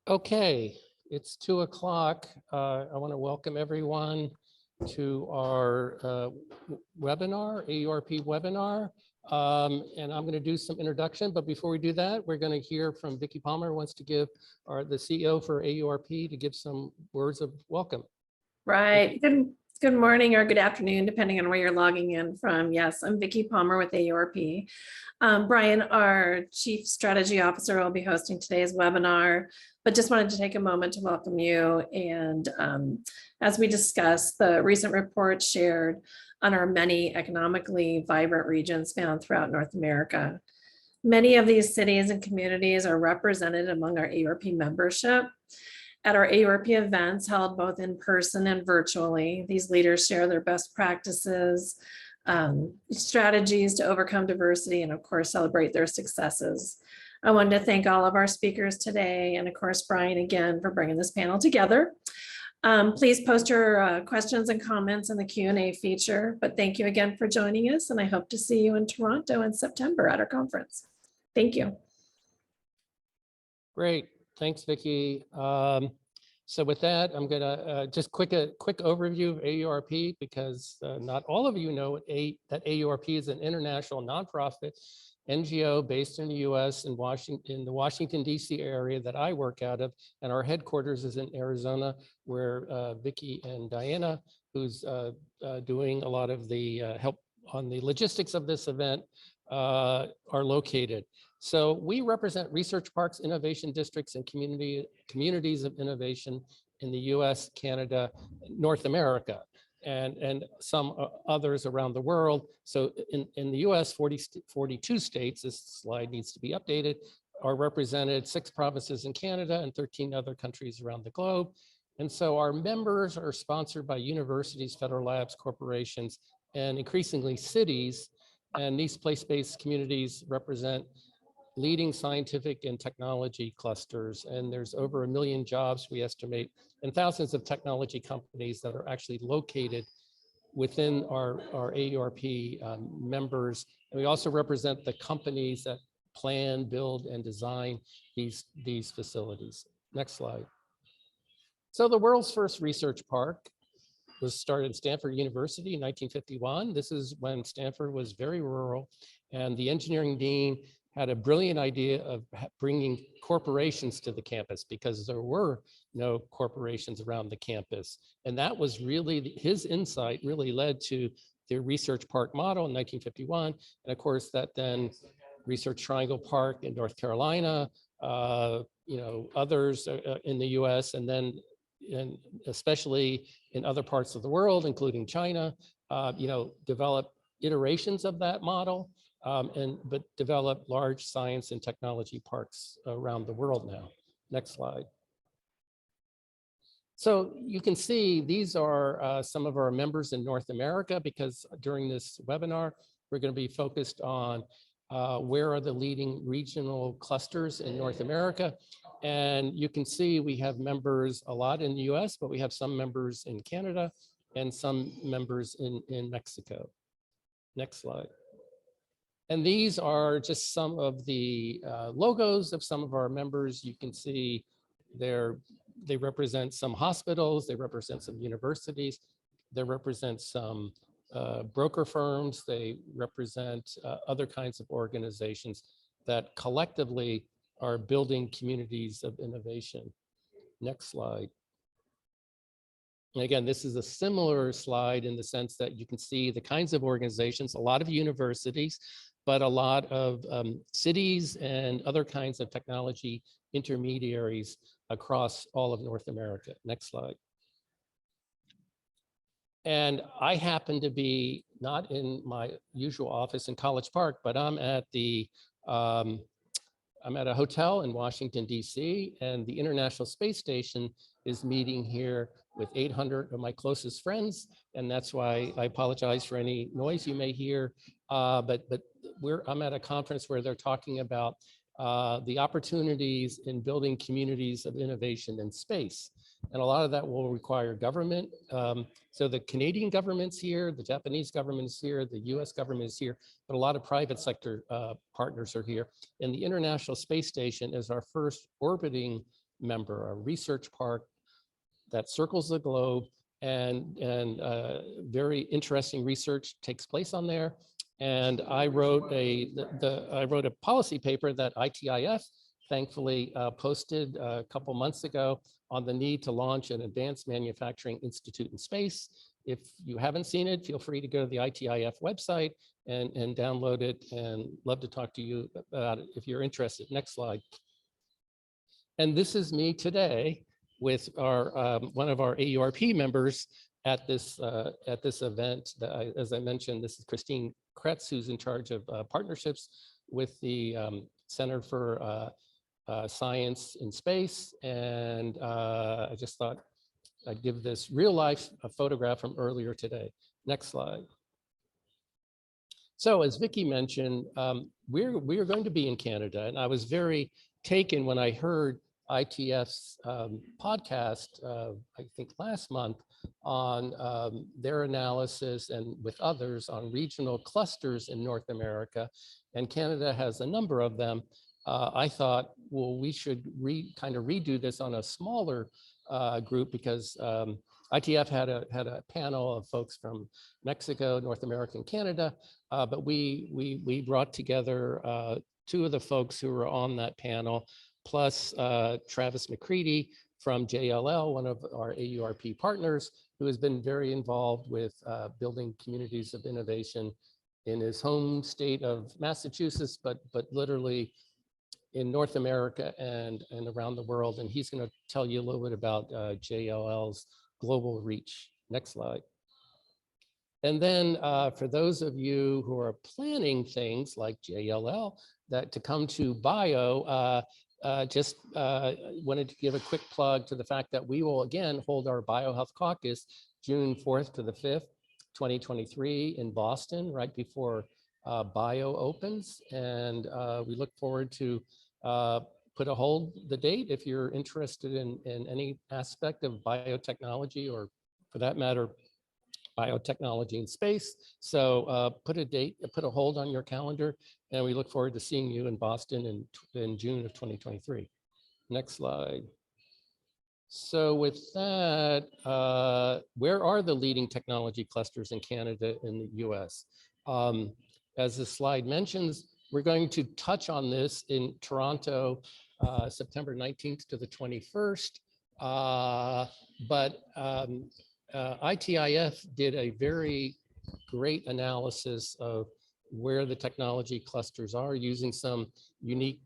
Okay, it's 2 o'clock. I want to welcome everyone to our webinar, AURP webinar. And I'm going to do some introduction, but before we do that, we're going to hear from Vicki Palmer, who wants to give the CEO for AURP to give some words of welcome. Right. Good morning or good afternoon, depending on where you're logging in from. Yes, I'm Vicki Palmer with AURP. Brian, our Chief Strategy Officer, will be hosting today's webinar, but just wanted to take a moment to welcome you. And as we discuss the recent report shared on our many economically vibrant regions found throughout North America. Many of these cities and communities are represented among our AURP membership. At our AURP events held both in person and virtually, these leaders share their best practices, strategies to overcome diversity, and of course, celebrate their successes. I wanted to thank all of our speakers today, and of course, Brian, again, for bringing this panel together. Please post your questions and comments in the Q&A feature, but thank you again for joining us, and I hope to see you in Toronto in September at our conference. Thank you. Great. Thanks, Vicki. So with that, I'm gonna just a quick overview of AURP, because not all of you know that AURP is an international nonprofit NGO based in the U.S. in the Washington D.C. area that I work out of, and our headquarters is in Arizona, where Vicki and Diana, who's doing a lot of the help on the logistics of this event, are located. So we represent research parks, innovation districts, and communities of innovation in the US, Canada, North America, and some others around the world. So in the US, 42 states, this slide needs to be updated, are represented, 6 provinces in Canada and 13 other countries around the globe. And so our members are sponsored by universities, federal labs, corporations, and increasingly cities. And these place-based communities represent leading scientific and technology clusters. And there's over 1 million jobs, we estimate, and thousands of technology companies that are actually located within our AURP members. And we also represent the companies that plan, build, and design these facilities. Next slide. So the world's first research park was started at Stanford University in 1951. This is when Stanford was very rural, and the engineering dean had a brilliant idea of bringing corporations to the campus, because there were no corporations around the campus. And that was really, his insight really led to the Research Park model in 1951. And of course, that then Research Triangle Park in North Carolina, others in the US, and then and especially in other parts of the world, including China, develop iterations of that model, but develop large science and technology parks around the world now. Next slide. So you can see these are some of our members in North America, because during this webinar, we're going to be focused on where are the leading regional clusters in North America. And you can see we have members a lot in the US, but we have some members in Canada and some members in Mexico. Next slide. And these are just some of the logos of some of our members. You can see they represent some hospitals, they represent some universities, they represent some broker firms, they represent other kinds of organizations that collectively are building communities of innovation. Next slide. And again, this is a similar slide in the sense that you can see the kinds of organizations, a lot of universities, but a lot of cities and other kinds of technology intermediaries across all of North America. Next slide. And I happen to be not in my usual office in College Park, but I'm at a hotel in Washington, D.C., and the International Space Station is meeting here with 800 of my closest friends. And that's why I apologize for any noise you may hear. But I'm at a conference where they're talking about the opportunities in building communities of innovation in space. And a lot of that will require government. So the Canadian government's here, the Japanese government is here, the US government is here, but a lot of private sector partners are here. And the International Space Station is our first orbiting member, a research park that circles the globe, and very interesting research takes place on there. And I wrote a policy paper that ITIF thankfully posted a couple months ago on the need to launch an advanced manufacturing institute in space. If you haven't seen it, feel free to go to the ITIF website and download it, and love to talk to you about it if you're interested. Next slide. And this is me today with our one of our AURP members at this event. As I mentioned, this is Christine Kretz, who's in charge of partnerships with the Center for Science in Space. And I just thought I'd give this real life a photograph from earlier today. Next slide. So as Vicki mentioned, we're going to be in Canada, and I was very taken when I heard ITF's podcast, I think last month, on their analysis and with others on regional clusters in North America, and Canada has a number of them. I thought, well, we should kind of redo this on a smaller group, because ITF had a panel of folks from Mexico, North America, and Canada, but we brought together two of the folks who were on that panel, plus Travis McCready from JLL, one of our AURP partners, who has been very involved with building communities of innovation in his home state of Massachusetts, but literally in North America and around the world. And he's going to tell you a little bit about JLL's global reach. Next slide. And then for those of you who are planning things like JLL that to come to BIO, just wanted to give a quick plug to the fact that we will again hold our BioHealth Caucus June 4th to the 5th, 2023 in Boston, right before BIO opens. And we look forward to put a hold the date if you're interested in any aspect of biotechnology, or for that matter, biotechnology in space. So put a hold on your calendar, and we look forward to seeing you in Boston in June of 2023. Next slide. So with that, where are the leading technology clusters in Canada and the US? As the slide mentions, we're going to touch on this in Toronto, September 19th to the 21st. But ITIF did a very great analysis of where the technology clusters are using some unique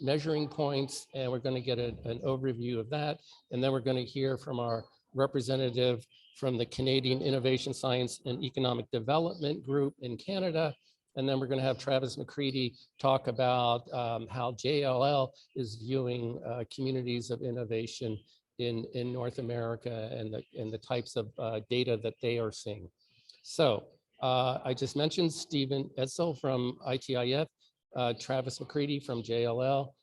measuring points, and we're going to get an overview of that. And then we're going to hear from our representative from the Canadian Innovation, Science and Economic Development Group in Canada. And then we're going to have Travis McCready talk about how JLL is viewing communities of innovation in North America and the types of data that they are seeing. So I just mentioned Stephen Edsel from ITIF, Travis McCready from JLL,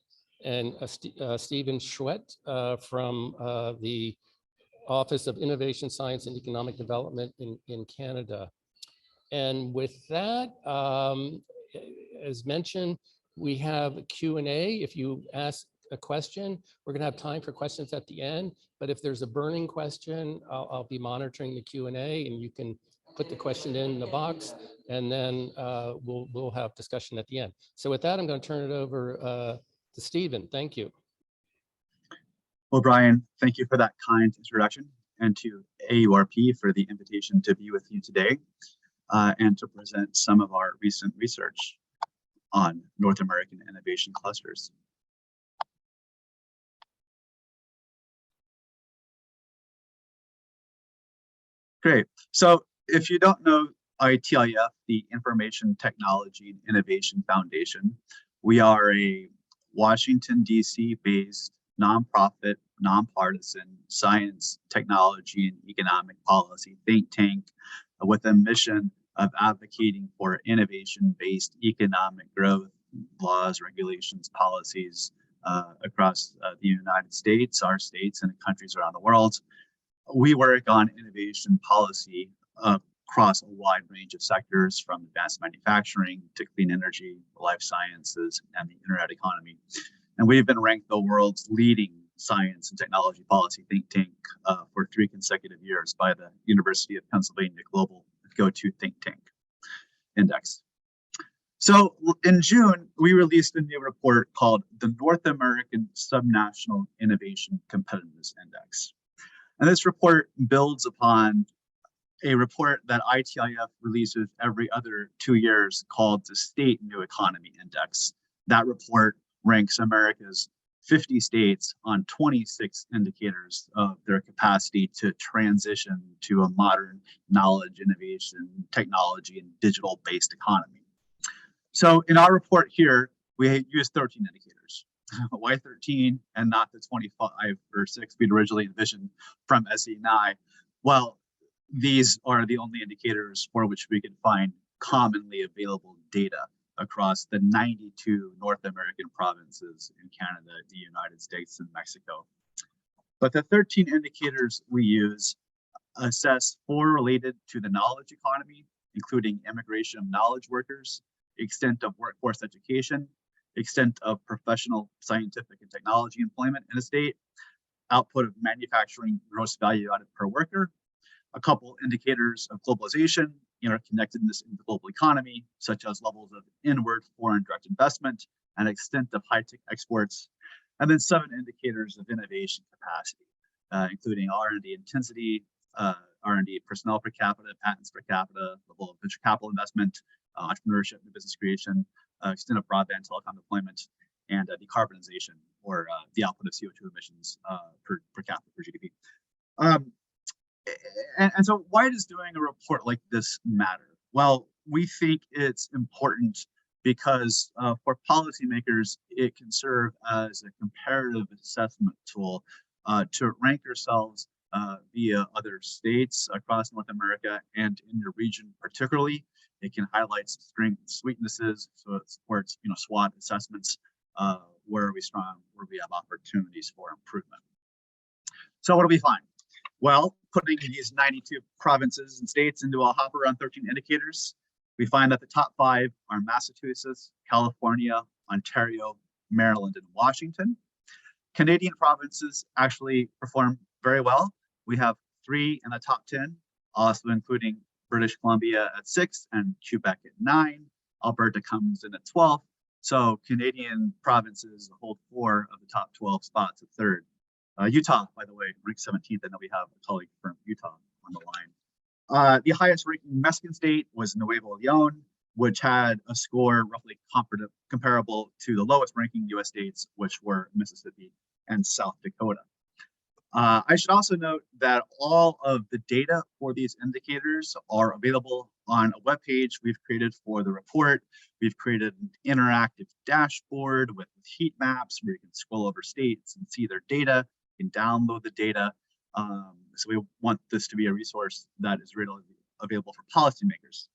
and Stephen Chouette from the Office of Innovation, Science and Economic Development in Canada. And with that, as mentioned, we have a Q&A. If you ask a question, we're gonna have time for questions at the end, but if there's a burning question, I'll be monitoring the Q&A, and you can put the question in the box, and then we'll have discussion at the end. So with that, I'm gonna turn it over to Stephen. Thank you. Well, Brian, thank you for that kind introduction, and to AURP for the invitation to be with you today and to present some of our recent research on North American innovation clusters. Great. So if you don't know ITIF, the Information Technology and Innovation Foundation, we are a Washington, D.C. based nonprofit, nonpartisan science, technology, and economic policy think tank with a mission of advocating for innovation-based economic growth, laws, regulations, policies across the United States, our states, and countries around the world. We work on innovation policy across a wide range of sectors, from advanced manufacturing to clean energy, life sciences, and the internet economy. And we've been ranked the world's leading science and technology policy think tank for 3 consecutive years by the University of Pennsylvania Global Go-To Think Tank Index. So in June, we released a new report called the North American Subnational Innovation Competitiveness Index. And this report builds upon a report that ITIF releases every other 2 years called the State New Economy Index. That report ranks America's 50 states on 26 indicators of their capacity to transition to a modern knowledge, innovation, technology, and digital-based economy. So in our report here, we use 13 indicators. Why 13 and not the 25 or 6 we'd originally envisioned from SE&I? Well, these are the only indicators for which we can find commonly available data across the 92 North American provinces in Canada, the United States, and Mexico. But the 13 indicators we use assess 4 related to the knowledge economy, including immigration of knowledge workers, extent of workforce education, extent of professional, scientific, and technology employment in a state, output of manufacturing gross value added per worker, a couple indicators of globalization, interconnectedness in the global economy, such as levels of inward foreign direct investment and extent of high-tech exports, and then 7 indicators of innovation capacity, including R&D intensity, R&D personnel per capita, patents per capita, level of venture capital investment, entrepreneurship and business creation, extent of broadband telecom deployment, and decarbonization, or the output of CO2 emissions per capita per GDP. And so why does doing a report like this matter? Well, we think it's important because for policymakers, it can serve as a comparative assessment tool to rank yourselves via other states across North America and in your region particularly. It can highlight strengths, weaknesses, so it supports SWOT assessments, where are we strong, where we have opportunities for improvement. So what do we find? Well, putting these 92 provinces and states into a hopper on 13 indicators, we find that the top 5 are Massachusetts, California, Ontario, Maryland, and Washington. Canadian provinces actually perform very well. We have 3 in the top 10, also including British Columbia at 6 and Quebec at 9. Alberta comes in at 12. So Canadian provinces hold 4 of the top 12 spots at 3rd. Utah, by the way, ranked 17th. I know we have a colleague from Utah on the line. The highest ranking Mexican state was Nuevo León, which had a score roughly comparable to the lowest ranking US states, which were Mississippi and South Dakota. I should also note that all of the data for these indicators are available on a webpage we've created for the report. We've created an interactive dashboard with heat maps where you can scroll over states and see their data. You can download the data. So we want this to be a resource that is readily available for policymakers.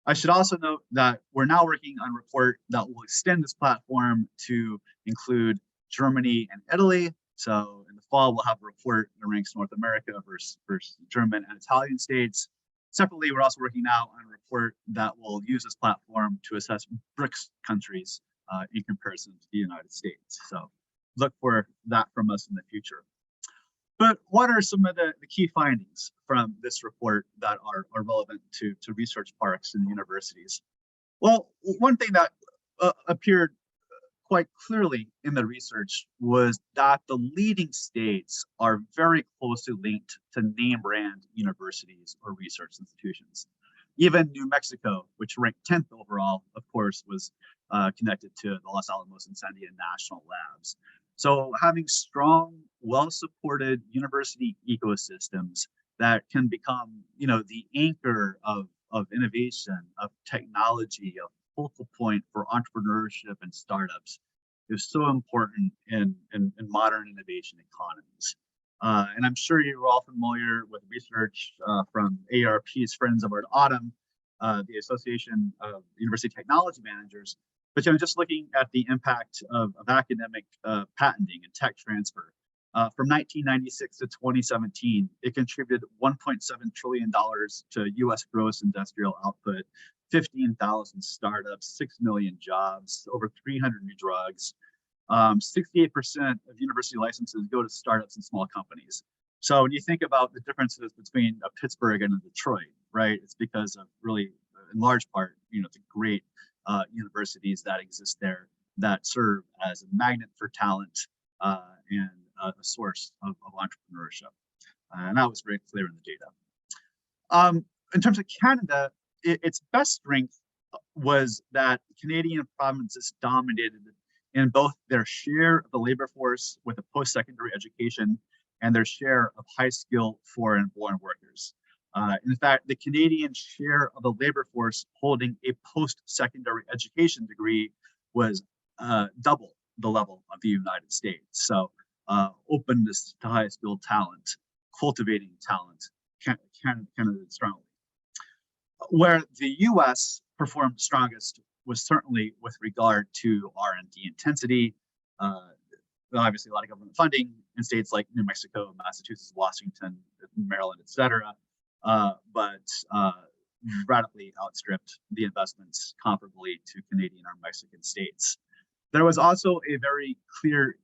I should also note that we're now working on a report that will extend this platform to include Germany and Italy. So in the fall, we'll have a report that ranks North America versus German and Italian states. Separately, we're also working now on a report that will use this platform to assess BRICS countries in comparison to the United States. So look for that from us in the future. But what are some of the key findings from this report that are relevant to research parks and universities? Well, one thing that appeared quite clearly in the research was that the leading states are very closely linked to name brand universities or research institutions. Even New Mexico, which ranked 10th overall, of course, was connected to the Los Alamos and Sandia National Labs. So having strong, well-supported university ecosystems that can become, the anchor of innovation, of technology, of focal point for entrepreneurship and startups is so important in modern innovation economies. And I'm sure you're all familiar with research from AARP's Friends of Art Autumn, the Association of University Technology Managers. But just looking at the impact of academic patenting and tech transfer, from 1996 to 2017, it contributed $1.7 trillion to US gross industrial output, 15,000 startups, 6 million jobs, over 300 new drugs. 68% of university licenses go to startups and small companies. So when you think about the differences between Pittsburgh and Detroit, right, it's because of really, in large part, the great universities that exist there that serve as a magnet for talent and a source of entrepreneurship. And that was very clear in the data. In terms of Canada, its best strength was that Canadian provinces dominated in both their share of the labor force with a post-secondary education and their share of high-skilled foreign-born workers. In fact, the Canadian share of the labor force holding a post-secondary education degree was double the level of the United States. So openness to high-skilled talent, cultivating talent, Canada strongly. Where the US performed strongest was certainly with regard to R&D intensity. Obviously, a lot of government funding in states like New Mexico, Massachusetts, Washington, Maryland, et cetera, but radically outstripped the investments comparably to Canadian or Mexican states. There was also a very clear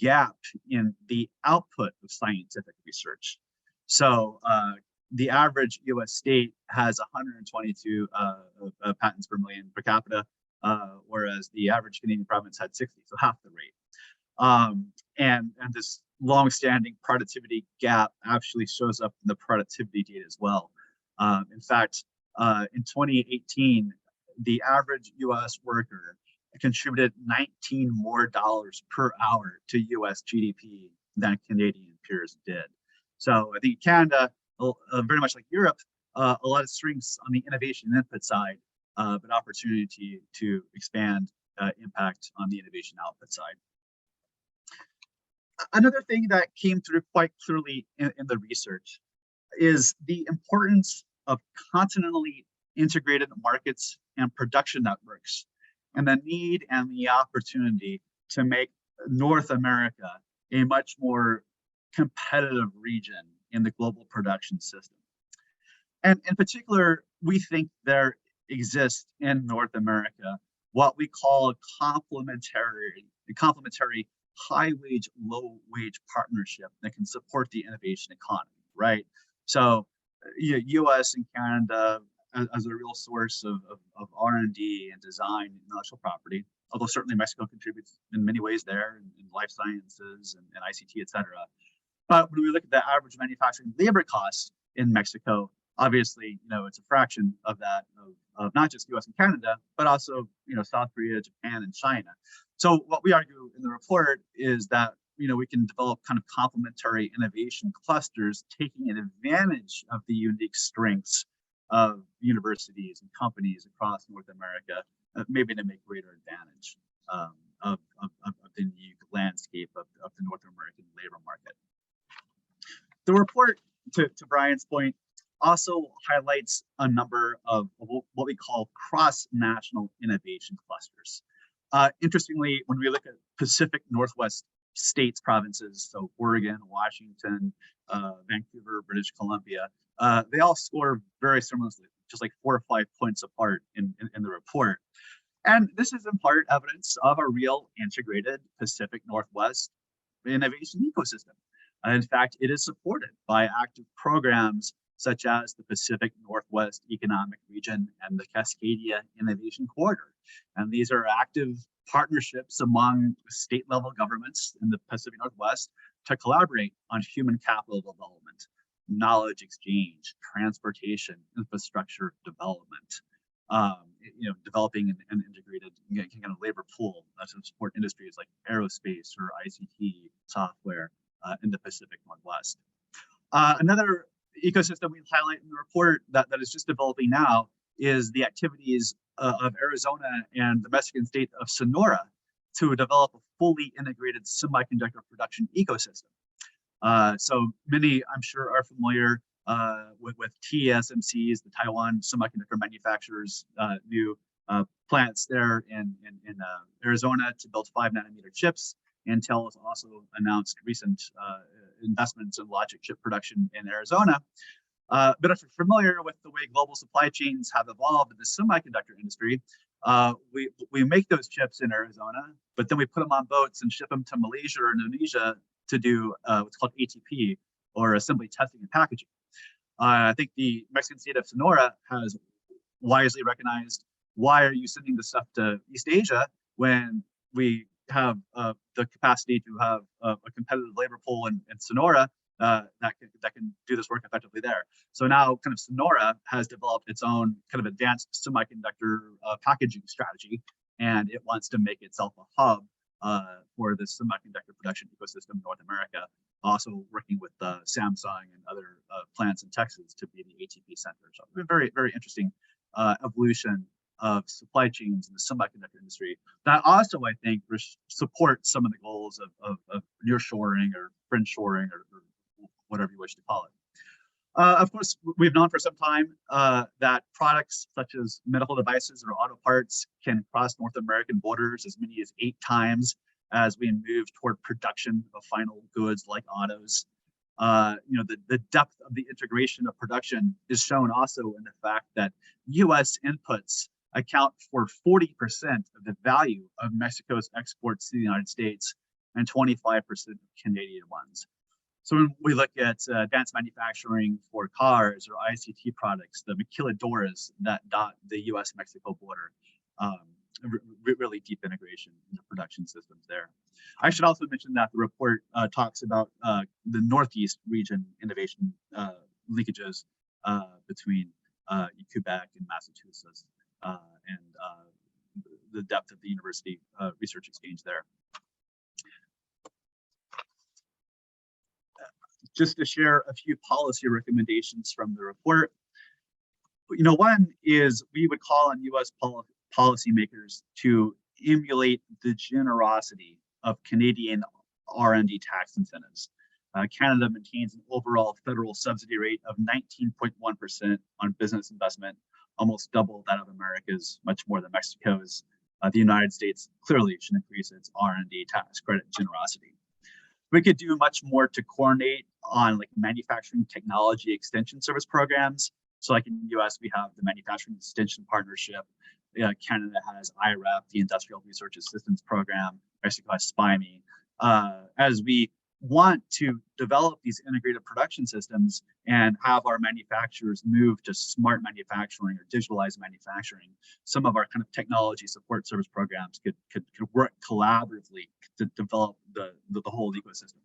gap in the output of scientific research. So the average US state has 122 patents per million per capita, whereas the average Canadian province had 60, so half the rate. And this long-standing productivity gap actually shows up in the productivity data as well. In fact, in 2018, the average US worker contributed $19 more per hour to US GDP than Canadian peers did. So I think Canada, very much like Europe, a lot of strengths on the innovation input side, but opportunity to expand impact on the innovation output side. Another thing that came through quite clearly in the research is the importance of continentally integrated markets and production networks, and the need and the opportunity to make North America a much more competitive region in the global production system. And in particular, we think there exists in North America what we call a complementary high-wage, low-wage partnership that can support the innovation economy, right? So US and Canada as a real source of R&D and design and intellectual property, although certainly Mexico contributes in many ways there in life sciences and ICT, et cetera. But when we look at the average manufacturing labor costs in Mexico, obviously, it's a fraction of that of not just US and Canada, but also, South Korea, Japan, and China. So what we argue in the report is that, we can develop kind of complementary innovation clusters, taking advantage of the unique strengths of universities and companies across North America, maybe to make greater advantage of the unique landscape of the North American labor market. The report, to Brian's point, also highlights a number of what we call cross-national innovation clusters. Interestingly, when we look at Pacific Northwest states, provinces, so Oregon, Washington, Vancouver, British Columbia, they all score very similarly, just like 4 or 5 points apart in the report. And this is in part evidence of a real integrated Pacific Northwest innovation ecosystem. In fact, it is supported by active programs such as the Pacific Northwest Economic Region and the Cascadia Innovation Corridor. And these are active partnerships among state-level governments in the Pacific Northwest to collaborate on human capital development, knowledge exchange, transportation, infrastructure development, developing an integrated kind of labor pool to support industries like aerospace or ICT software in the Pacific Northwest. Another ecosystem we highlight in the report that is just developing now is the activities of Arizona and the Mexican state of Sonora to develop a fully integrated semiconductor production ecosystem. So many, I'm sure, are familiar with TSMC's, the Taiwan Semiconductor Manufacturers, new plants there in Arizona to build 5-nanometer chips. Intel has also announced recent investments in logic chip production in Arizona. But if you're familiar with the way global supply chains have evolved in the semiconductor industry, We make those chips in Arizona, but then we put them on boats and ship them to Malaysia or Indonesia to do what's called ATP, or assembly, testing, and packaging. I think the Mexican state of Sonora has wisely recognized, why are you sending this stuff to East Asia when we have the capacity to have a competitive labor pool in Sonora that can do this work effectively there. So now kind of Sonora has developed its own kind of advanced semiconductor packaging strategy, and it wants to make itself a hub for the semiconductor production ecosystem in North America, also working with Samsung and other plants in Texas to be the ATP center. So it's been very, very interesting evolution of supply chains in the semiconductor industry that also, I think, supports some of the goals of nearshoring or friendshoring or whatever you wish to call it. Of course, we've known for some time that products such as medical devices or auto parts can cross North American borders as many as 8 times as we move toward production of final goods like autos. The depth of the integration of production is shown also in the fact that U.S. inputs account for 40% of the value of Mexico's exports to the United States and 25% of Canadian ones. So when we look at advanced manufacturing for cars or ICT products, the maquiladoras that dot the U.S.-Mexico border, really deep integration in the production systems there. I should also mention that the report talks about the Northeast region innovation linkages between Quebec and Massachusetts and the depth of the university research exchange there. Just to share a few policy recommendations from the report. One is we would call on U.S. policymakers to emulate the generosity of Canadian R&D tax incentives. Canada maintains an overall federal subsidy rate of 19.1% on business investment, almost double that of America's, much more than Mexico's. The United States clearly should increase its R&D tax credit generosity. We could do much more to coordinate on like manufacturing technology extension service programs. So like in the US, we have the Manufacturing Extension Partnership. Canada has IREP, the Industrial Research Assistance Program. Mexico has SPIME. As we want to develop these integrated production systems and have our manufacturers move to smart manufacturing or digitalized manufacturing, some of our kind of technology support service programs could work collaboratively to develop the whole ecosystem.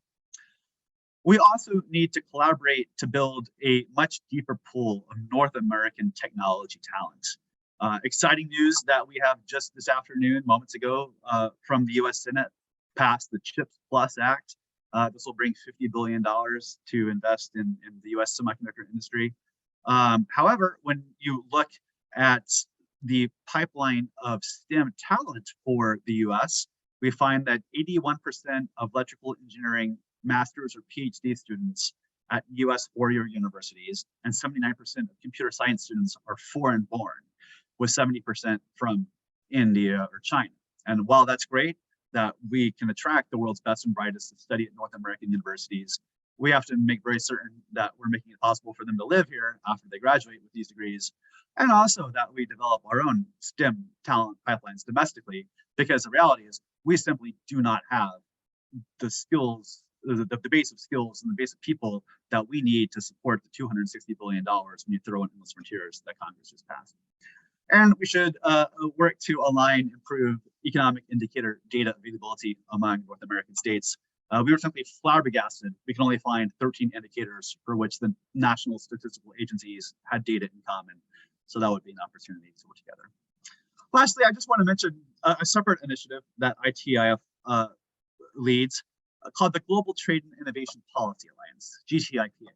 We also need to collaborate to build a much deeper pool of North American technology talent. Exciting news that we have just this afternoon, moments ago, from the US Senate, passed the CHIPS Plus Act. This will bring $50 billion to invest in the US semiconductor industry. However, when you look at the pipeline of STEM talent for the US, we find that 81% of electrical engineering master's or PhD students at US four-year universities and 79% of computer science students are foreign born, with 70% from India or China. And while that's great that we can attract the world's best and brightest to study at North American universities, we have to make very certain that we're making it possible for them to live here after they graduate with these degrees, and also that we develop our own STEM talent pipelines domestically, because the reality is we simply do not have the skills, the base of skills and the base of people that we need to support the $260 billion when you throw in endless frontiers that Congress just passed. And we should work to align improved economic indicator data availability among North American states. We were simply flabbergasted. We can only find 13 indicators for which the national statistical agencies had data in common. So that would be an opportunity to work together. Lastly, I just want to mention a separate initiative that ITIF leads called the Global Trade and Innovation Policy Alliance, GTIPA.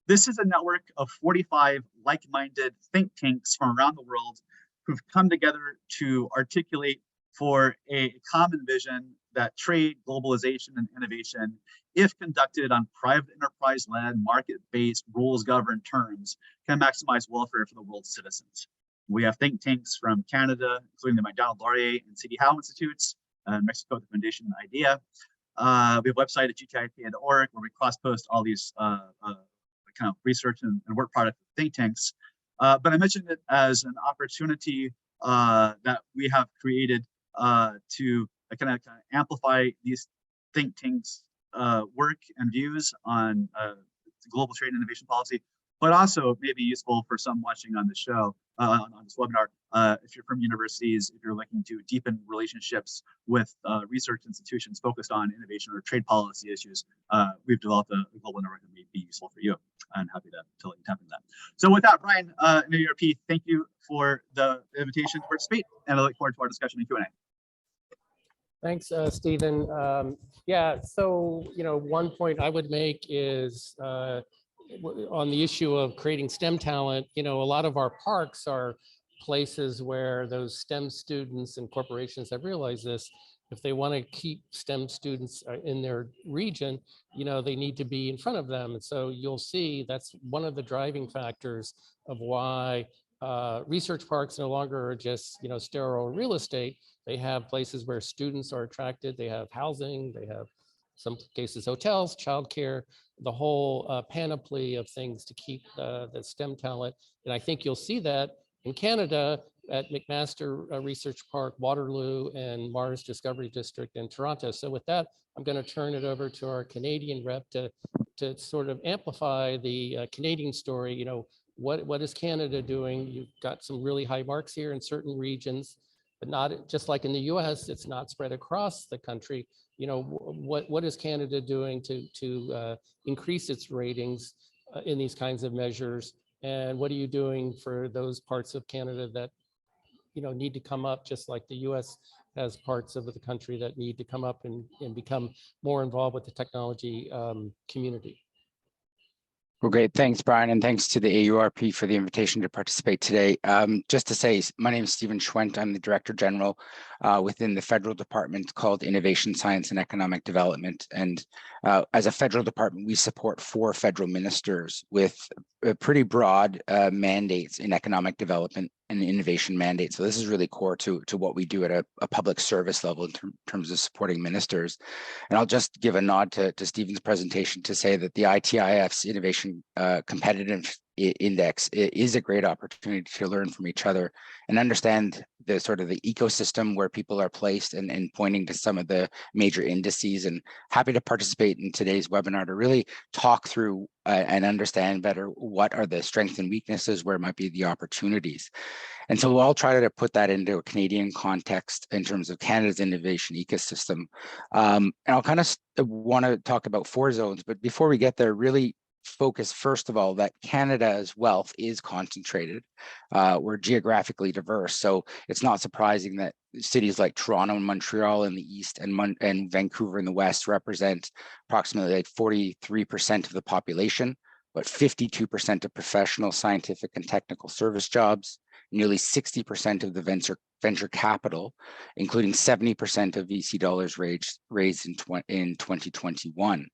This is a network of 45 like-minded think tanks from around the world who've come together to articulate for a common vision that trade, globalization, and innovation, if conducted on private enterprise-led, market-based, rules-governed terms, can maximize welfare for the world's citizens. We have think tanks from Canada, including the MacDonald Laurier and C.D. Howe Institutes, Mexico, the Foundation IDEA. We have a website at gtipa.org where we cross-post all these kind of research and work product think tanks. But I mentioned it as an opportunity that we have created to kind of amplify these think tanks' work and views on global trade and innovation policy, but also may be useful for some watching on the show, on this webinar. If you're from universities, if you're looking to deepen relationships with research institutions focused on innovation or trade policy issues, we've developed a global network that may be useful for you. I'm happy to tap into that. So with that, Brian, AERP, thank you for the invitation to participate, and I look forward to our discussion and Q&A. Thanks, Stephen. Yeah, so, one point I would make is on the issue of creating STEM talent, a lot of our parks are places where those STEM students and corporations have realized this. If they want to keep STEM students in their region, they need to be in front of them. And so you'll see that's one of the driving factors of why research parks no longer are just, sterile real estate. They have places where students are attracted. They have housing, they have some cases hotels, childcare, the whole panoply of things to keep the STEM talent. And I think you'll see that in Canada at McMaster Research Park, Waterloo, and Mars Discovery District in Toronto. So with that, I'm going to turn it over to our Canadian rep to sort of amplify the Canadian story. What is Canada doing? You've got some really high marks here in certain regions, but not just like in the US, it's not spread across the country. What is Canada doing to increase its ratings in these kinds of measures? And what are you doing for those parts of Canada that need to come up, just like the US has parts of the country that need to come up and become more involved with the technology community? Well, great. Thanks, Brian, and thanks to the AURP for the invitation to participate today. Just to say, my name is Stephen Schwendt. I'm the Director General within the federal department called Innovation, Science, and Economic Development. And as a federal department, we support 4 federal ministers with pretty broad mandates in economic development and innovation mandates. So this is really core to what we do at a public service level in terms of supporting ministers. And I'll just give a nod to Stephen's presentation to say that the ITIF's Innovation Competitive Index is a great opportunity to learn from each other and understand the sort of the ecosystem where people are placed and pointing to some of the major indices. And happy to participate in today's webinar to really talk through and understand better what are the strengths and weaknesses, where might be the opportunities. And so I'll try to put that into a Canadian context in terms of Canada's innovation ecosystem. And I'll kind of want to talk about 4 zones, but before we get there, really focus first of all that Canada's wealth is concentrated. We're geographically diverse, so it's not surprising that cities like Toronto and Montreal in the east and Vancouver in the west represent approximately like 43% of the population, but 52% of professional, scientific, and technical service jobs, nearly 60% of the venture capital, including 70% of VC dollars raised in 2021.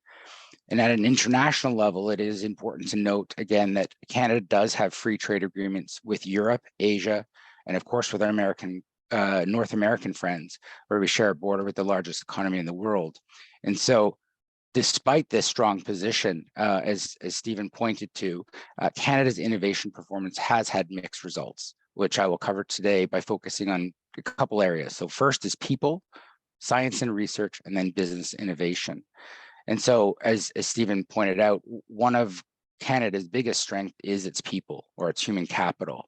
And at an international level, it is important to note, again, that Canada does have free trade agreements with Europe, Asia, and of course with our North American friends, where we share a border with the largest economy in the world. And so despite this strong position, as Stephen pointed to, Canada's innovation performance has had mixed results, which I will cover today by focusing on a couple areas. So first is people, science and research, and then business innovation. And so, as Stephen pointed out, one of Canada's biggest strength is its people, or its human capital.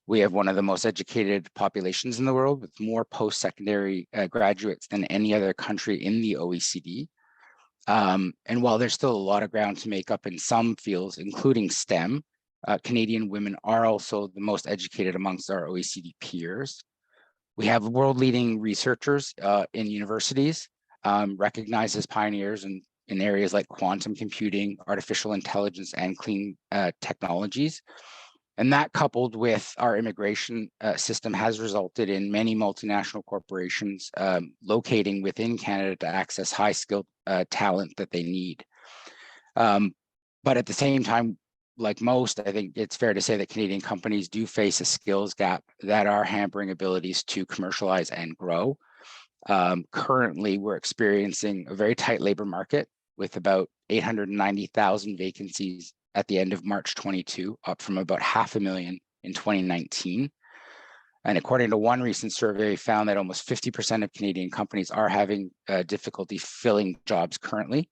We have one of the most educated populations in the world, with more post-secondary graduates than any other country in the OECD. And while there's still a lot of ground to make up in some fields, including STEM, Canadian women are also the most educated amongst our OECD peers. We have world-leading researchers in universities, recognized as pioneers in areas like quantum computing, artificial intelligence, and clean technologies. And that, coupled with our immigration system, has resulted in many multinational corporations locating within Canada to access high-skilled talent that they need. But at the same time, like most, I think it's fair to say that Canadian companies do face a skills gap that are hampering abilities to commercialize and grow. Currently, we're experiencing a very tight labor market with about 890,000 vacancies at the end of March 22, up from about 500,000 in 2019. And according to one recent survey, found that almost 50% of Canadian companies are having difficulty filling jobs currently.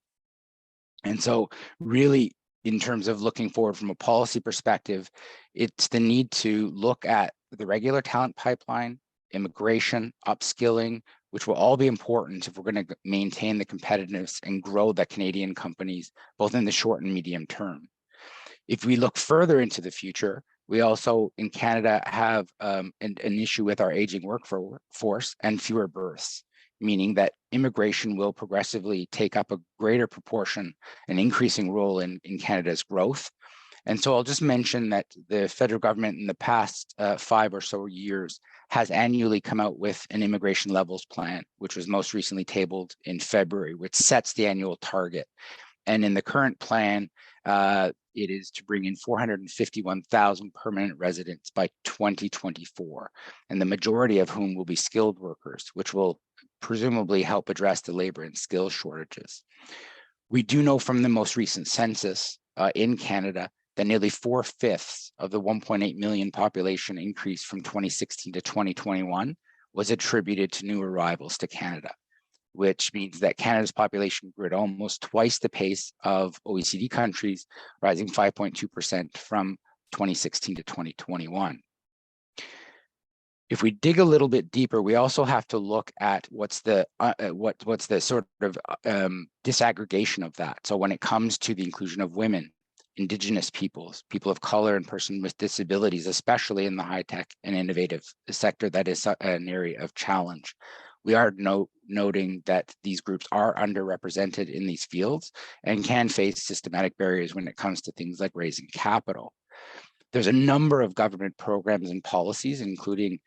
And so really, in terms of looking forward from a policy perspective, it's the need to look at the regular talent pipeline, immigration, upskilling, which will all be important if we're going to maintain the competitiveness and grow the Canadian companies, both in the short and medium term. If we look further into the future, we also in Canada have an issue with our aging workforce and fewer births, meaning that immigration will progressively take up a greater proportion, an increasing role in Canada's growth. And so I'll just mention that the federal government in the past 5 or so years has annually come out with an immigration levels plan, which was most recently tabled in February, which sets the annual target. And in the current plan, it is to bring in 451,000 permanent residents by 2024, and the majority of whom will be skilled workers, which will presumably help address the labor and skills shortages. We do know from the most recent census in Canada that nearly 4/5 of the 1.8 million population increase from 2016 to 2021 was attributed to new arrivals to Canada, which means that Canada's population grew at almost twice the pace of OECD countries, rising 5.2% from 2016 to 2021. If we dig a little bit deeper, we also have to look at what's the sort of disaggregation of that. So when it comes to the inclusion of women, Indigenous peoples, people of color, and persons with disabilities, especially in the high-tech and innovative sector, that is an area of challenge. We are noting that these groups are underrepresented in these fields and can face systematic barriers when it comes to things like raising capital. There's a number of government programs and policies, including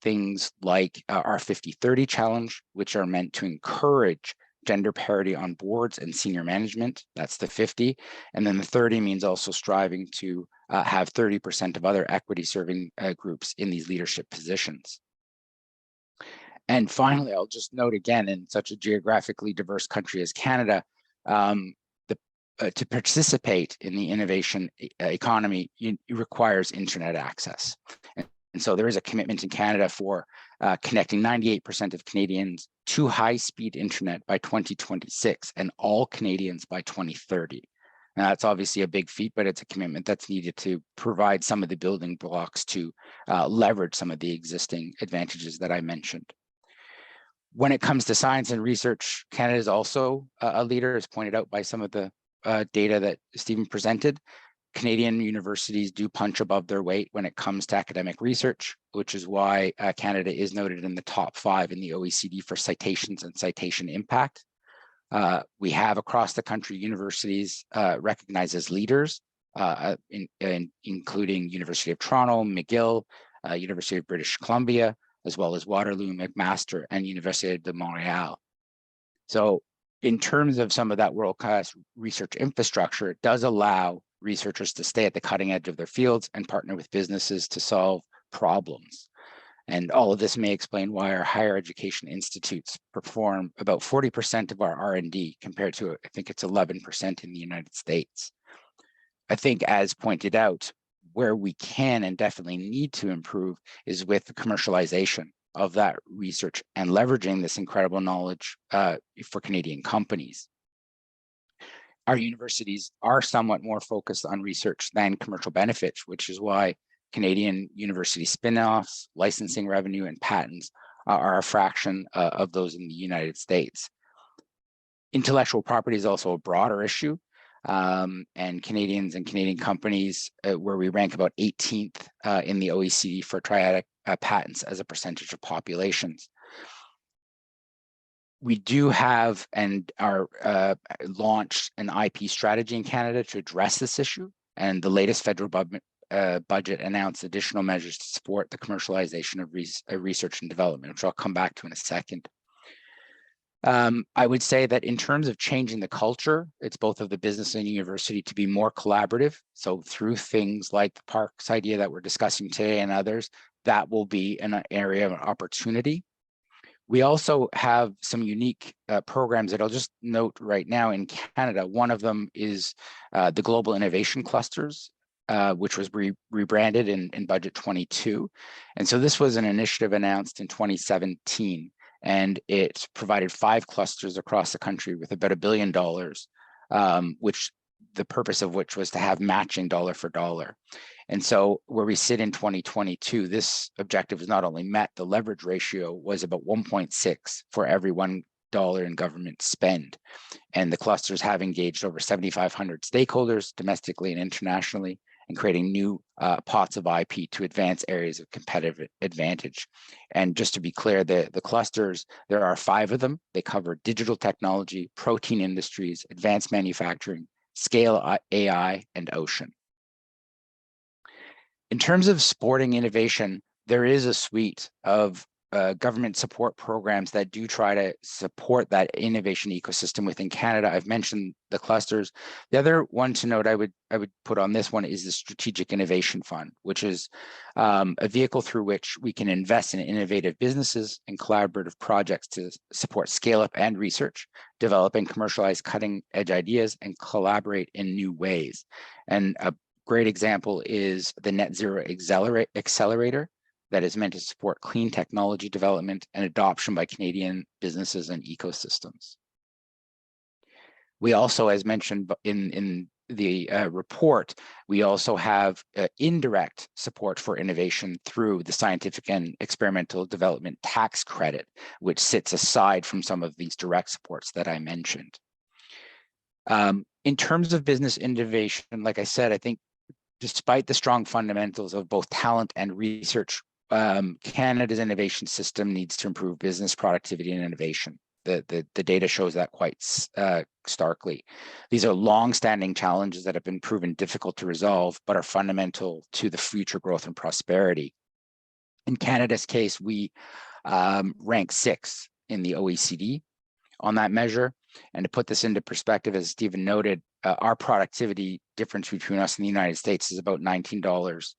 things like our 50-30 challenge, which are meant to encourage gender parity on boards and senior management. That's the 50. And then the 30 means also striving to have 30% of other equity serving groups in these leadership positions. And finally, I'll just note again, in such a geographically diverse country as Canada, to participate in the innovation economy, it requires internet access. And so there is a commitment in Canada for connecting 98% of Canadians to high-speed internet by 2026 and all Canadians by 2030. Now, that's obviously a big feat, but it's a commitment that's needed to provide some of the building blocks to leverage some of the existing advantages that I mentioned. When it comes to science and research, Canada is also a leader, as pointed out by some of the data that Stephen presented. Canadian universities do punch above their weight when it comes to academic research, which is why Canada is noted in the top 5 in the OECD for citations and citation impact. We have across the country universities recognized as leaders, including University of Toronto, McGill, University of British Columbia, as well as Waterloo, McMaster, and Université de Montréal. So in terms of some of that world-class research infrastructure, it does allow researchers to stay at the cutting edge of their fields and partner with businesses to solve problems. And all of this may explain why our higher education institutes perform about 40% of our R&D compared to, I think it's 11% in the United States. I think, as pointed out, where we can and definitely need to improve is with the commercialization of that research and leveraging this incredible knowledge for Canadian companies. Our universities are somewhat more focused on research than commercial benefits, which is why Canadian university spin-offs, licensing revenue, and patents are a fraction of those in the United States. Intellectual property is also a broader issue, and Canadians and Canadian companies, where we rank about 18th in the OECD for triadic patents as a percentage of populations. We do have and are launched an IP strategy in Canada to address this issue, and the latest federal budget announced additional measures to support the commercialization of research and development, which I'll come back to in a second. I would say that in terms of changing the culture, it's both of the business and university to be more collaborative. So through things like the Parks idea that we're discussing today and others, that will be an area of opportunity. We also have some unique programs that I'll just note right now in Canada. One of them is the Global Innovation Clusters, which was rebranded in budget 22. And so this was an initiative announced in 2017, and it provided 5 clusters across the country with about $1 billion, which the purpose of which was to have matching dollar for dollar. And so where we sit in 2022, this objective was not only met, the leverage ratio was about 1.6 for every $1 in government spend. And the clusters have engaged over 7,500 stakeholders domestically and internationally, and creating new pots of IP to advance areas of competitive advantage. And just to be clear, the clusters, there are 5 of them. They cover digital technology, protein industries, advanced manufacturing, scale AI, and ocean. In terms of supporting innovation, there is a suite of government support programs that do try to support that innovation ecosystem within Canada. I've mentioned the clusters. The other one to note I would put on this one is the Strategic Innovation Fund, which is a vehicle through which we can invest in innovative businesses and collaborative projects to support scale up and research, develop and commercialize cutting edge ideas, and collaborate in new ways. And a great example is the Net Zero Accelerator, that is meant to support clean technology development and adoption by Canadian businesses and ecosystems. We also, as mentioned in the report, we also have indirect support for innovation through the Scientific and Experimental Development Tax Credit, which sits aside from some of these direct supports that I mentioned. In terms of business innovation, like I said, I think despite the strong fundamentals of both talent and research, Canada's innovation system needs to improve business productivity and innovation. The data shows that quite starkly. These are long-standing challenges that have been proven difficult to resolve, but are fundamental to the future growth and prosperity. In Canada's case, we rank 6 in the OECD on that measure. And to put this into perspective, as Stephen noted, our productivity difference between us and the United States is about $19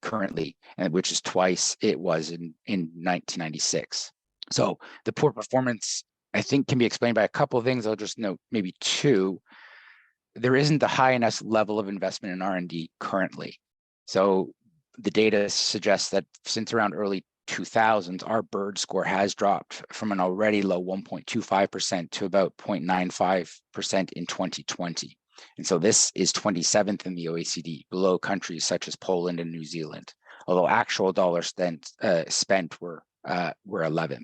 currently, and which is twice it was in 1996. So the poor performance, I think, can be explained by a couple of things. I'll just note maybe 2. There isn't a high enough level of investment in R&D currently. So the data suggests that since around early 2000s, our BIRD score has dropped from an already low 1.25% to about 0.95% in 2020. And so this is 27th in the OECD, below countries such as Poland and New Zealand, although actual dollars spent were 11th.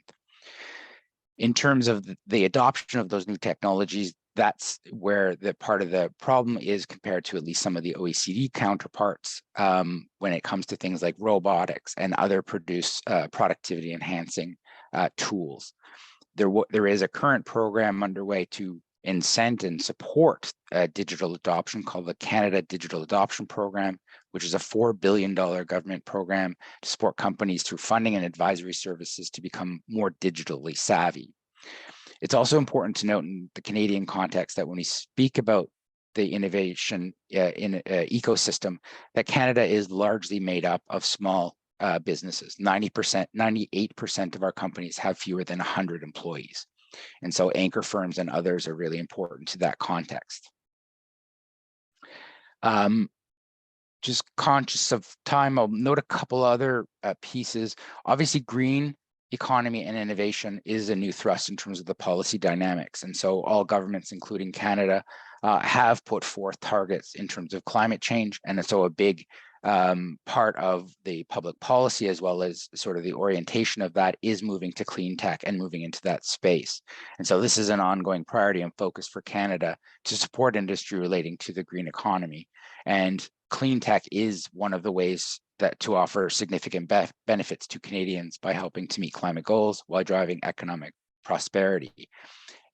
In terms of the adoption of those new technologies, that's where the part of the problem is compared to at least some of the OECD counterparts when it comes to things like robotics and other productivity enhancing tools. There is a current program underway to incent and support digital adoption called the Canada Digital Adoption Program, which is a $4 billion government program to support companies through funding and advisory services to become more digitally savvy. It's also important to note in the Canadian context that when we speak about the innovation ecosystem, that Canada is largely made up of small businesses. 98% of our companies have fewer than 100 employees. And so anchor firms and others are really important to that context. Just conscious of time, I'll note a couple other pieces. Obviously, green economy and innovation is a new thrust in terms of the policy dynamics. And so all governments, including Canada, have put forth targets in terms of climate change. And so a big part of the public policy, as well as sort of the orientation of that, is moving to clean tech and moving into that space. And so this is an ongoing priority and focus for Canada to support industry relating to the green economy. And clean tech is one of the ways that to offer significant benefits to Canadians by helping to meet climate goals while driving economic prosperity.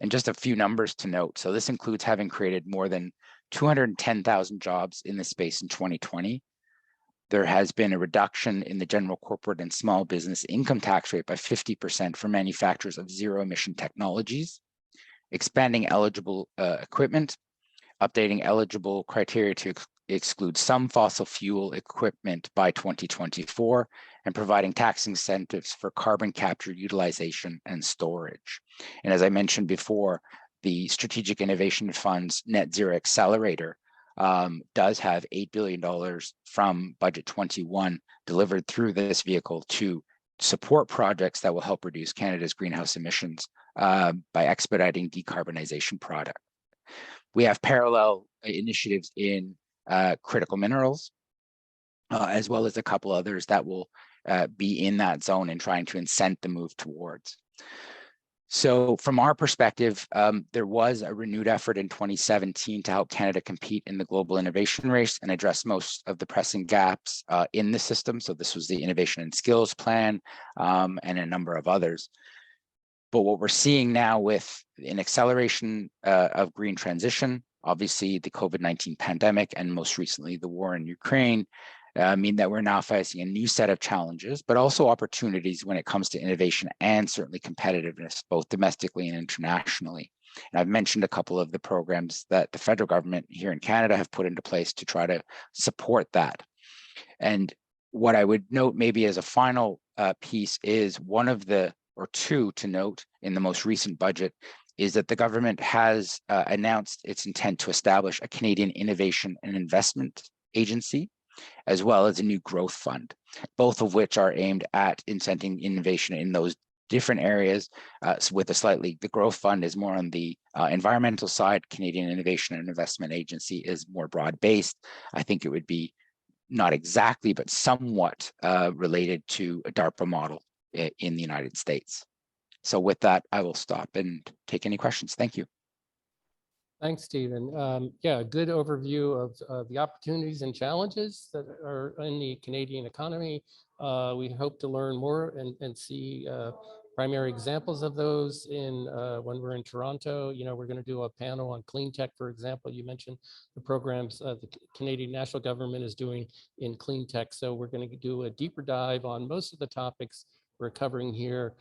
And just a few numbers to note. So this includes having created more than 210,000 jobs in this space in 2020. There has been a reduction in the general corporate and small business income tax rate by 50% for manufacturers of zero emission technologies, expanding eligible equipment, updating eligible criteria to exclude some fossil fuel equipment by 2024, and providing tax incentives for carbon capture, utilization, and storage. And as I mentioned before, the Strategic Innovation Fund's Net Zero Accelerator does have $8 billion from budget 21 delivered through this vehicle to support projects that will help reduce Canada's greenhouse emissions by expediting decarbonization product. We have parallel initiatives in critical minerals, as well as a couple others that will be in that zone and trying to incent the move towards. So from our perspective, there was a renewed effort in 2017 to help Canada compete in the global innovation race and address most of the pressing gaps in the system. So this was the Innovation and Skills Plan and a number of others. But what we're seeing now with an acceleration of green transition, obviously the COVID-19 pandemic and most recently the war in Ukraine, mean that we're now facing a new set of challenges, but also opportunities when it comes to innovation and certainly competitiveness, both domestically and internationally. And I've mentioned a couple of the programs that the federal government here in Canada have put into place to try to support that. And what I would note maybe as a final piece is one of the, or two to note in the most recent budget, is that the government has announced its intent to establish a Canadian Innovation and Investment Agency, as well as a new growth fund, both of which are aimed at incenting innovation in those different areas. So with the growth fund is more on the environmental side. Canadian Innovation and Investment Agency is more broad-based. I think it would be not exactly, but somewhat related to a DARPA model in the United States. So with that, I will stop and take any questions. Thank you. Thanks, Stephen. Yeah, good overview of the opportunities and challenges that are in the Canadian economy. We hope to learn more and see primary examples of those in when we're in Toronto. You know, we're going to do a panel on clean tech, for example. You mentioned the programs the Canadian national government is doing in clean tech. So we're going to do a deeper dive on most of the topics we're covering here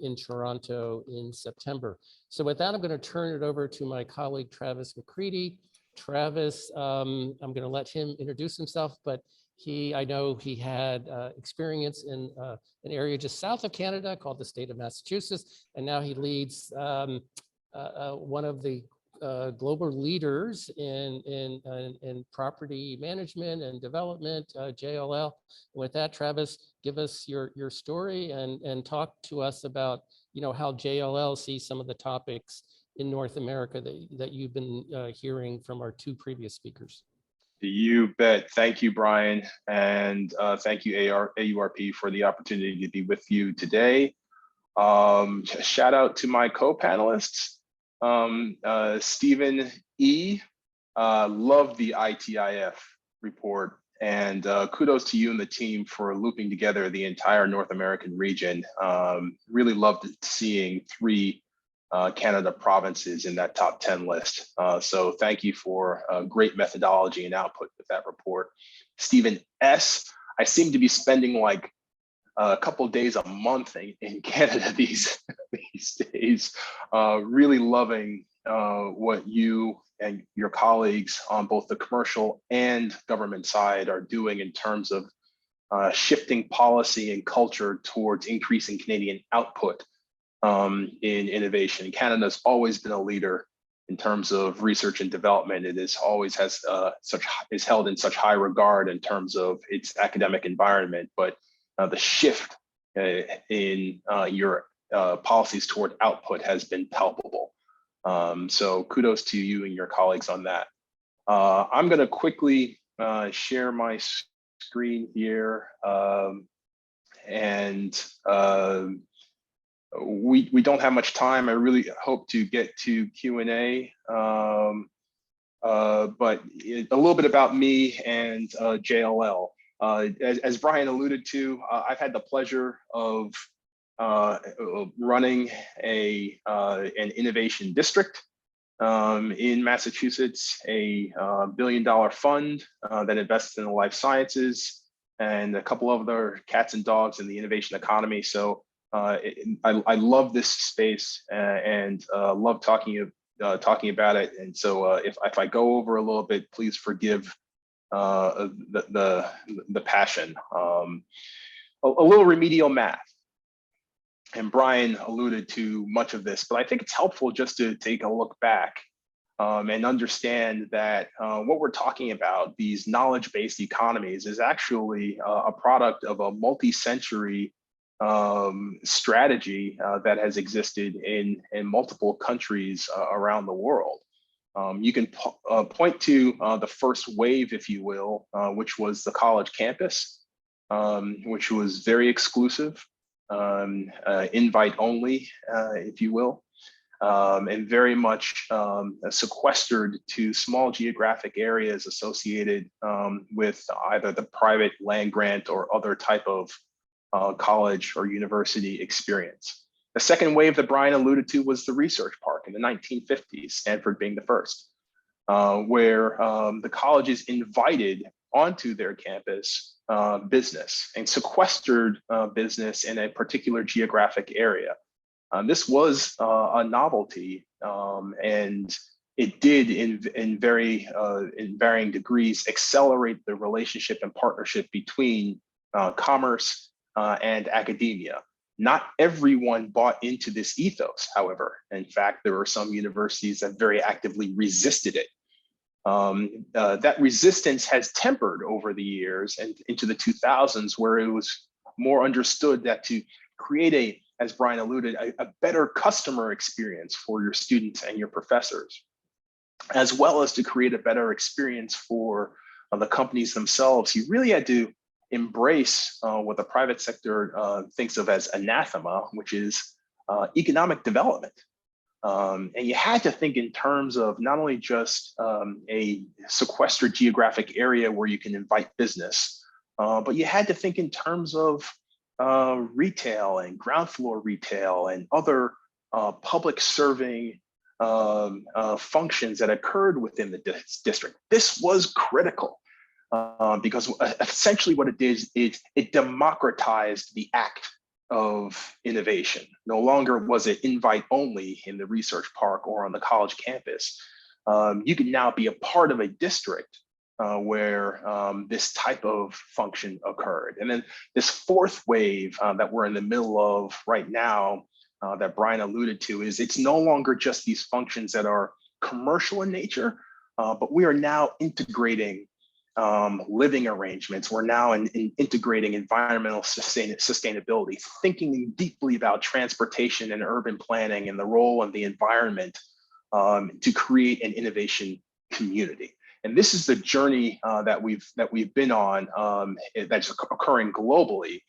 in Toronto in September. So with that, I'm going to turn it over to my colleague, Travis McCready. Travis, I'm going to let him introduce himself, but I know he had experience in an area just south of Canada called the state of Massachusetts, and now he leads one of the global leaders in property management and development, JLL. With that, Travis, give us your story and talk to us about, you know, how JLL sees some of the topics in North America that you've been hearing from our two previous speakers. You bet. Thank you, Brian. And thank you, AURP, for the opportunity to be with you today. Shout out to my co-panelists. Stephen E. Loved the ITIF report, and kudos to you and the team for looping together the entire North American region. Really loved seeing 3 Canada provinces in that top 10 list. So thank you for great methodology and output with that report. Stephen S. I seem to be spending like a couple of days a month in Canada these days. Really loving what you and your colleagues on both the commercial and government side are doing in terms of shifting policy and culture towards increasing Canadian output in innovation. Canada's always been a leader in terms of research and development. It is always is held in such high regard in terms of its academic environment, but the shift in your policies toward output has been palpable. So kudos to you and your colleagues on that. I'm going to quickly share my screen here, and we don't have much time. I really hope to get to Q&A, but a little bit about me and JLL. As Brian alluded to, I've had the pleasure of running an innovation district in Massachusetts, a $1 billion fund that invests in the life sciences, and a couple of other cats and dogs in the innovation economy. So I love this space and love talking about it. And so if I go over a little bit, please forgive the passion. A little remedial math. And Brian alluded to much of this, but I think it's helpful just to take a look back and understand that what we're talking about, these knowledge-based economies, is actually a product of a multi-century strategy that has existed in multiple countries around the world. You can point to the first wave, if you will, which was the college campus, which was very exclusive, invite only, if you will. And very much sequestered to small geographic areas associated with either the private land grant or other type of college or university experience. The second wave that Brian alluded to was the research park in the 1950s, Stanford being the first, where the colleges invited onto their campus business and sequestered business in a particular geographic area. This was a novelty, and it did in varying degrees accelerate the relationship and partnership between commerce and academia. Not everyone bought into this ethos, however. In fact, there were some universities that very actively resisted it. That resistance has tempered over the years and into the 2000s, where it was more understood that to create as Brian alluded, a better customer experience for your students and your professors, as well as to create a better experience for the companies themselves. You really had to embrace what the private sector thinks of as anathema, which is economic development. And you had to think in terms of not only just a sequestered geographic area where you can invite business, but you had to think in terms of retail and ground floor retail and other public serving functions that occurred within the district. This was critical because essentially what it did is it democratized the act of innovation. No longer was it invite only in the research park or on the college campus. You can now be a part of a district where this type of function occurred. And then this fourth wave that we're in the middle of right now that Brian alluded to is it's no longer just these functions that are commercial in nature, but we are now integrating living arrangements. We're now integrating environmental sustainability, thinking deeply about transportation and urban planning and the role of the environment to create an innovation community. And this is the journey that we've been on that's occurring globally,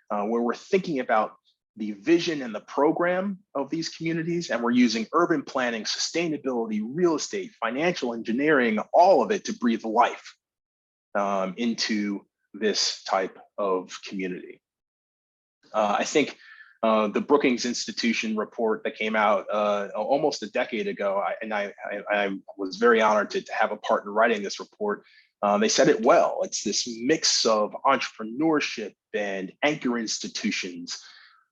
where we're thinking about the vision and the program of these communities, and we're using urban planning, sustainability, real estate, financial engineering, all of it to breathe life into this type of community. I think the Brookings Institution report that came out almost a decade ago, I was very honored to have a part in writing this report. They said it well. It's this mix of entrepreneurship and anchor institutions,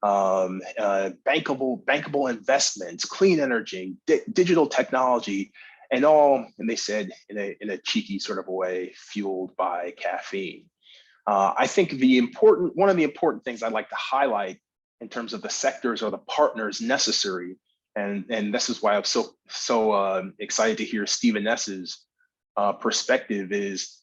bankable investments, clean energy, digital technology, and they said in a cheeky sort of a way, fueled by caffeine. I think one of the important things I'd like to highlight in terms of the sectors or the partners necessary, and this is why I'm so excited to hear Stephen Ness's perspective, is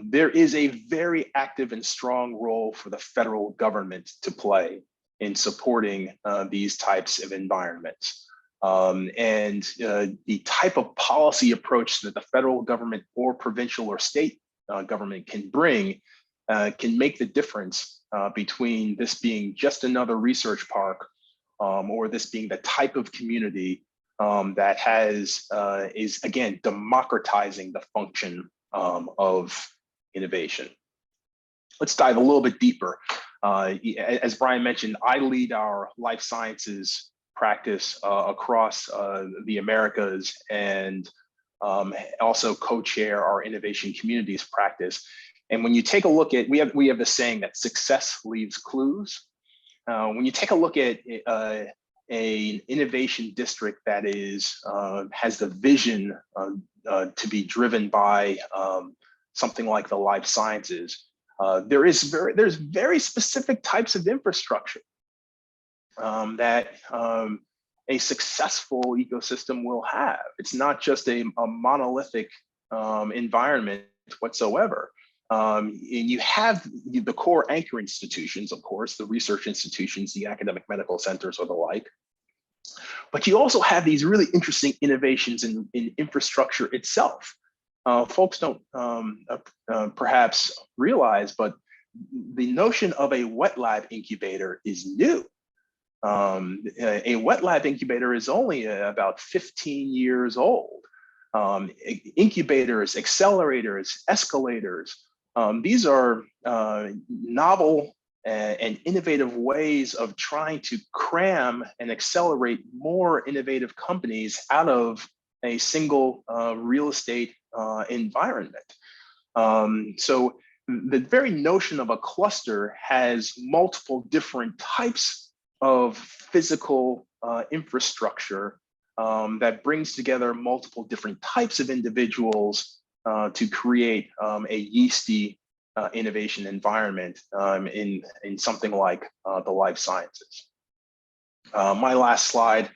there is a very active and strong role for the federal government to play in supporting these types of environments. And the type of policy approach that the federal government or provincial or state government can bring can make the difference between this being just another research park or this being the type of community that is again democratizing the function of innovation. Let's dive a little bit deeper. As Brian mentioned, I lead our life sciences practice across the Americas and also co-chair our innovation communities practice. And when you take a look at, we have the saying that success leaves clues. When you take a look at an innovation district that has the vision to be driven by something like the life sciences, there's very specific types of infrastructure that a successful ecosystem will have. It's not just a monolithic environment whatsoever. And you have the core anchor institutions, of course, the research institutions, the academic medical centers or the like. But you also have these really interesting innovations in infrastructure itself. Folks don't perhaps realize, but the notion of a wet lab incubator is new. A wet lab incubator is only about 15 years old. Incubators, accelerators, escalators, these are novel and innovative ways of trying to cram and accelerate more innovative companies out of a single real estate environment. So the very notion of a cluster has multiple different types of physical infrastructure that brings together multiple different types of individuals to create a yeasty innovation environment in something like the life sciences. My last slide,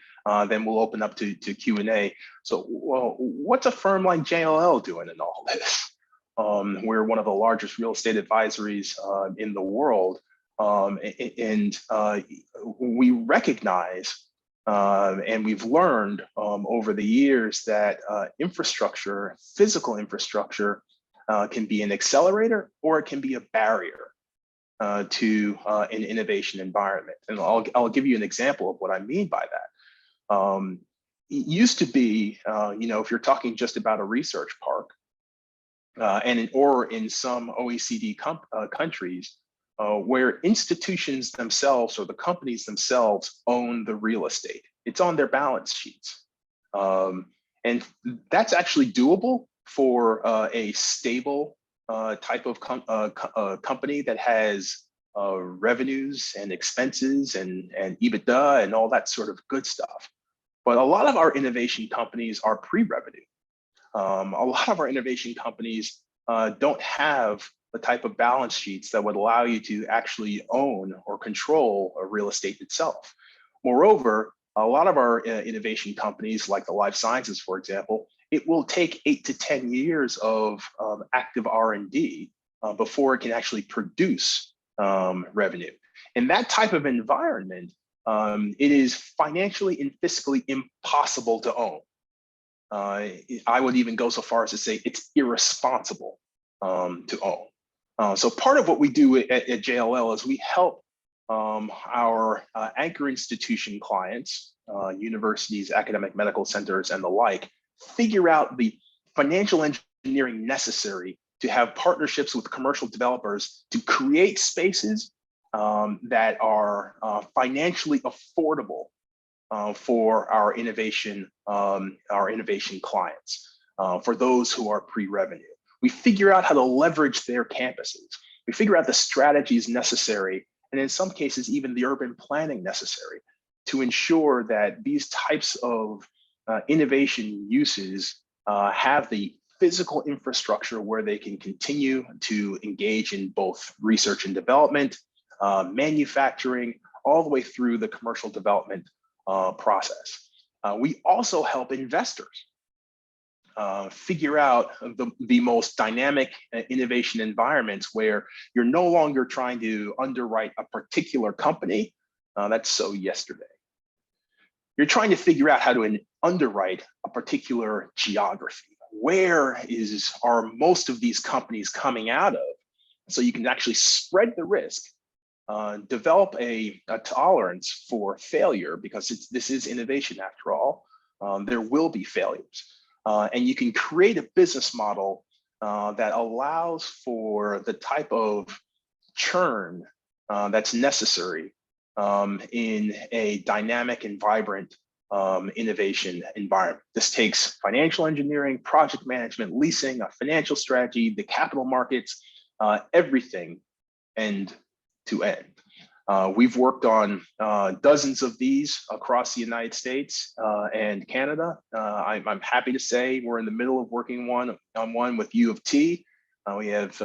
then we'll open up to Q&A. So what's a firm like JLL doing in all this? We're one of the largest real estate advisories in the world. And we recognize and we've learned over the years that infrastructure, physical infrastructure, can be an accelerator or it can be a barrier to an innovation environment. And I'll give you an example of what I mean by that. It used to be, if you're talking just about a research park, or in some OECD countries, where institutions themselves or the companies themselves own the real estate. It's on their balance sheets. And that's actually doable for a stable type of company that has revenues and expenses and EBITDA and all that sort of good stuff. But a lot of our innovation companies are pre-revenue. A lot of our innovation companies don't have the type of balance sheets that would allow you to actually own or control a real estate itself. Moreover, a lot of our innovation companies, like the life sciences, for example, it will take 8 to 10 years of active R&D before it can actually produce revenue. In that type of environment, it is financially and fiscally impossible to own. I would even go so far as to say it's irresponsible to own. So part of what we do at JLL is we help our anchor institution clients, universities, academic medical centers, and the like, figure out the financial engineering necessary to have partnerships with commercial developers to create spaces that are financially affordable for our innovation clients, for those who are pre-revenue. We figure out how to leverage their campuses. We figure out the strategies necessary, and in some cases, even the urban planning necessary to ensure that these types of innovation uses have the physical infrastructure where they can continue to engage in both research and development, manufacturing, all the way through the commercial development process. We also help investors figure out the most dynamic innovation environments where you're no longer trying to underwrite a particular company. That's so yesterday. You're trying to figure out how to underwrite a particular geography. Where are most of these companies coming out of? So you can actually spread the risk, develop a tolerance for failure, because this is innovation after all. There will be failures. And you can create a business model that allows for the type of churn that's necessary in a dynamic and vibrant innovation environment. This takes financial engineering, project management, leasing, a financial strategy, the capital markets, everything end to end. We've worked on dozens of these across the United States and Canada. I'm happy to say we're in the middle of working on one with U of T. We have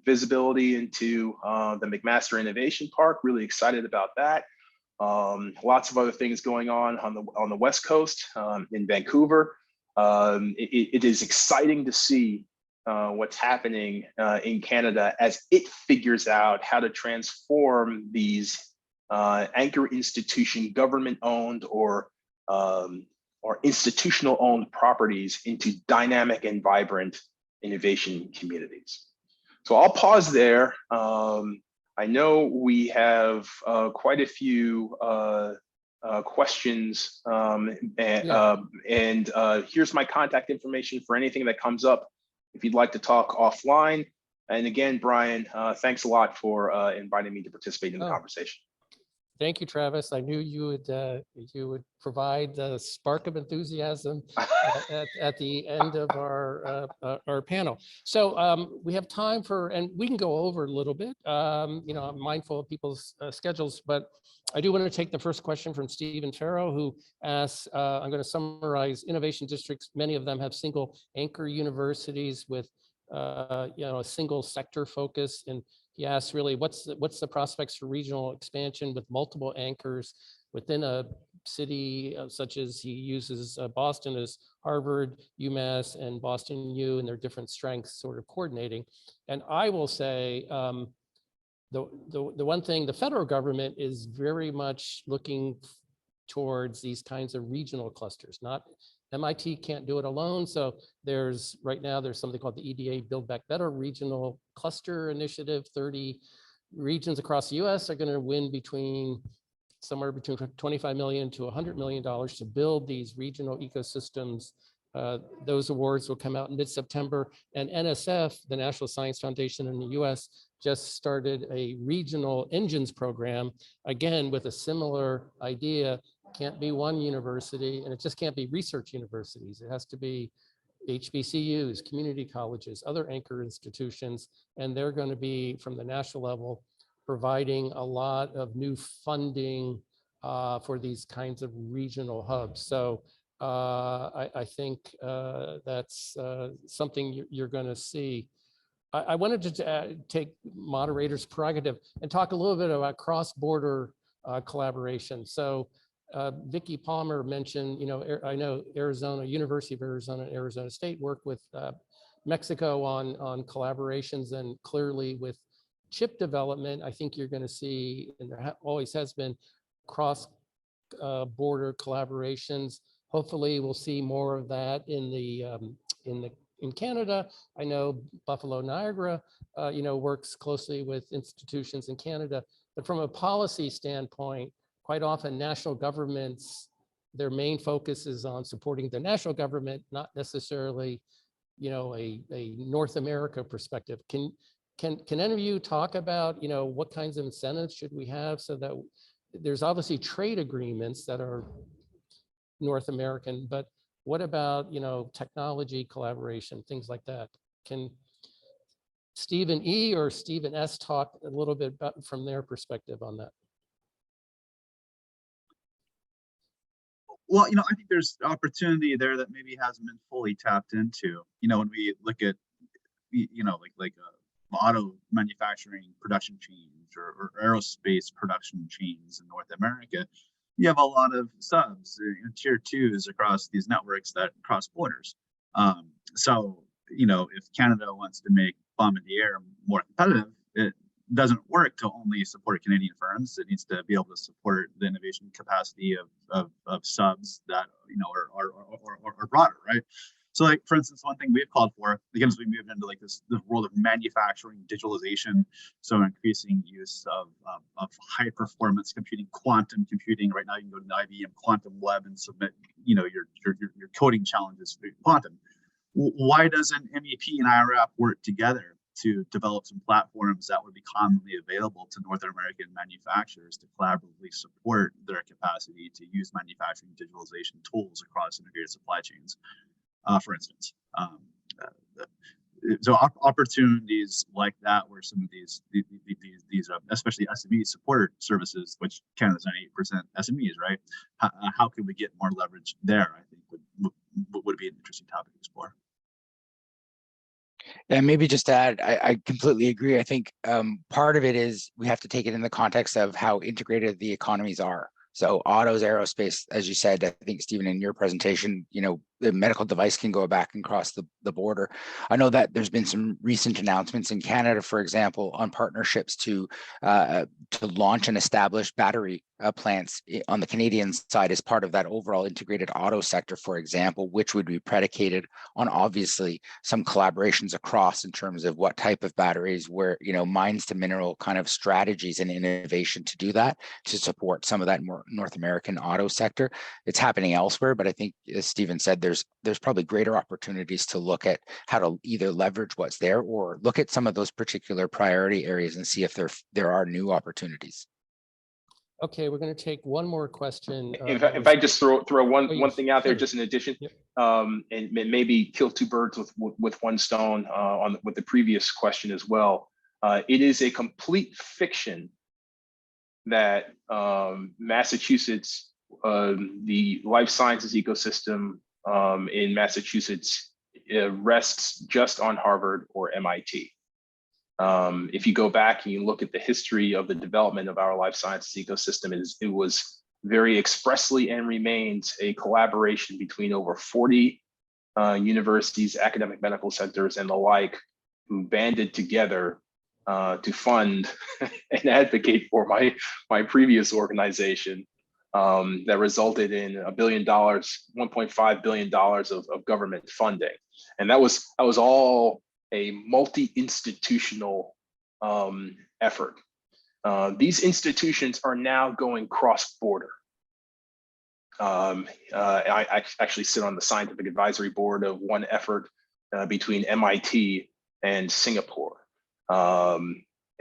visibility into the McMaster Innovation Park, really excited about that. Lots of other things going on the West Coast, in Vancouver. It is exciting to see what's happening in Canada as it figures out how to transform these anchor institution, government-owned or institutional-owned properties into dynamic and vibrant innovation communities. So I'll pause there. I know we have quite a few questions, and here's my contact information for anything that comes up if you'd like to talk offline. And again, Brian, thanks a lot for inviting me to participate in the conversation. Thank you, Travis. I knew you would provide the spark of enthusiasm at the end of our panel. So we have time for, and we can go over a little bit. You know, I'm mindful of people's schedules, but I do want to take the first question from Stephen Farrow, who asks, I'm going to summarize innovation districts. Many of them have single anchor universities with you know, a single sector focus. And he asks really, what's the prospects for regional expansion with multiple anchors within a city such as he uses Boston as Harvard, UMass, and Boston U, and their different strengths sort of coordinating. And I will say, the one thing, the federal government is very much looking towards these kinds of regional clusters. Not MIT can't do it alone. So right now there's something called the EDA Build Back Better Regional Cluster Initiative. 30 regions across the US are going to win somewhere between $25 million to $100 million to build these regional ecosystems. Those awards will come out in mid-September, and NSF, the National Science Foundation in the US, just started a regional engines program, again, with a similar idea. Can't be one university, and it just can't be research universities. It has to be HBCUs, community colleges, other anchor institutions, and they're going to be, from the national level, providing a lot of new funding for these kinds of regional hubs. So I think that's something you're going to see. I wanted to take moderator's prerogative and talk a little bit about cross-border collaboration. So Vicki Palmer mentioned, you know, I know Arizona, University of Arizona, and Arizona State work with Mexico on collaborations, and clearly with chip development, I think you're going to see, and there always has been, cross-border collaborations. Hopefully, we'll see more of that in Canada. I know Buffalo Niagara, you know, works closely with institutions in Canada, but from a policy standpoint, quite often national governments, their main focus is on supporting the national government, not necessarily, you know, a North America perspective. Can any of you talk about, you know, what kinds of incentives should we have so that there's obviously trade agreements that are North American, but what about, you know, technology collaboration, things like that? Can Stephen E or Stephen S talk a little bit about from their perspective on that? Well, you know, I think there's opportunity there that maybe hasn't been fully tapped into. You know, when we look at, you know, like auto manufacturing production chains or aerospace production chains in North America, you have a lot of subs, tier twos across these networks that cross borders. So, you know, if Canada wants to make Bombardier more competitive, it doesn't work to only support Canadian firms. It needs to be able to support the innovation capacity of subs that, you know, are broader, right? So, like, for instance, one thing we've called for, again, as we move into like this world of manufacturing digitalization, so increasing use of high performance computing, quantum computing. Right now, you can go to the IBM Quantum Lab and submit, you know, your coding challenges for quantum. Why doesn't MEP and IRAP work together to develop some platforms that would be commonly available to North American manufacturers to collaboratively support their capacity to use manufacturing digitalization tools across integrated supply chains, for instance? So opportunities like that, where some of these especially SME support services, which Canada's 98% SMEs, right? How can we get more leverage there? I think would be an interesting topic to explore. And maybe just to add, I completely agree. I think part of it is we have to take it in the context of how integrated the economies are. So autos, aerospace, as you said, I think, Stephen, in your presentation, the medical device can go back and cross the border. I know that there's been some recent announcements in Canada, for example, on partnerships to launch and establish battery plants on the Canadian side as part of that overall integrated auto sector, for example, which would be predicated on obviously some collaborations across in terms of what type of batteries, where, mines to mineral kind of strategies and innovation to do that, to support some of that more North American auto sector. It's happening elsewhere, but I think, as Stephen said, there's probably greater opportunities to look at how to either leverage what's there or look at some of those particular priority areas and see if there are new opportunities. Okay, we're going to take one more question. If I just throw one yes, thing out there, sure. just in addition, Yep. And maybe kill two birds with one stone with the previous question as well. It is a complete fiction that Massachusetts, the life sciences ecosystem in Massachusetts rests just on Harvard or MIT. If you go back and you look at the history of the development of our life sciences ecosystem, it was very expressly and remains a collaboration between over 40 universities, academic medical centers, and the like, who banded together to fund and advocate for my previous organization that resulted in $1 billion, $1.5 billion of government funding. And that was all a multi-institutional effort. These institutions are now going cross-border. I actually sit on the scientific advisory board of one effort between MIT and Singapore.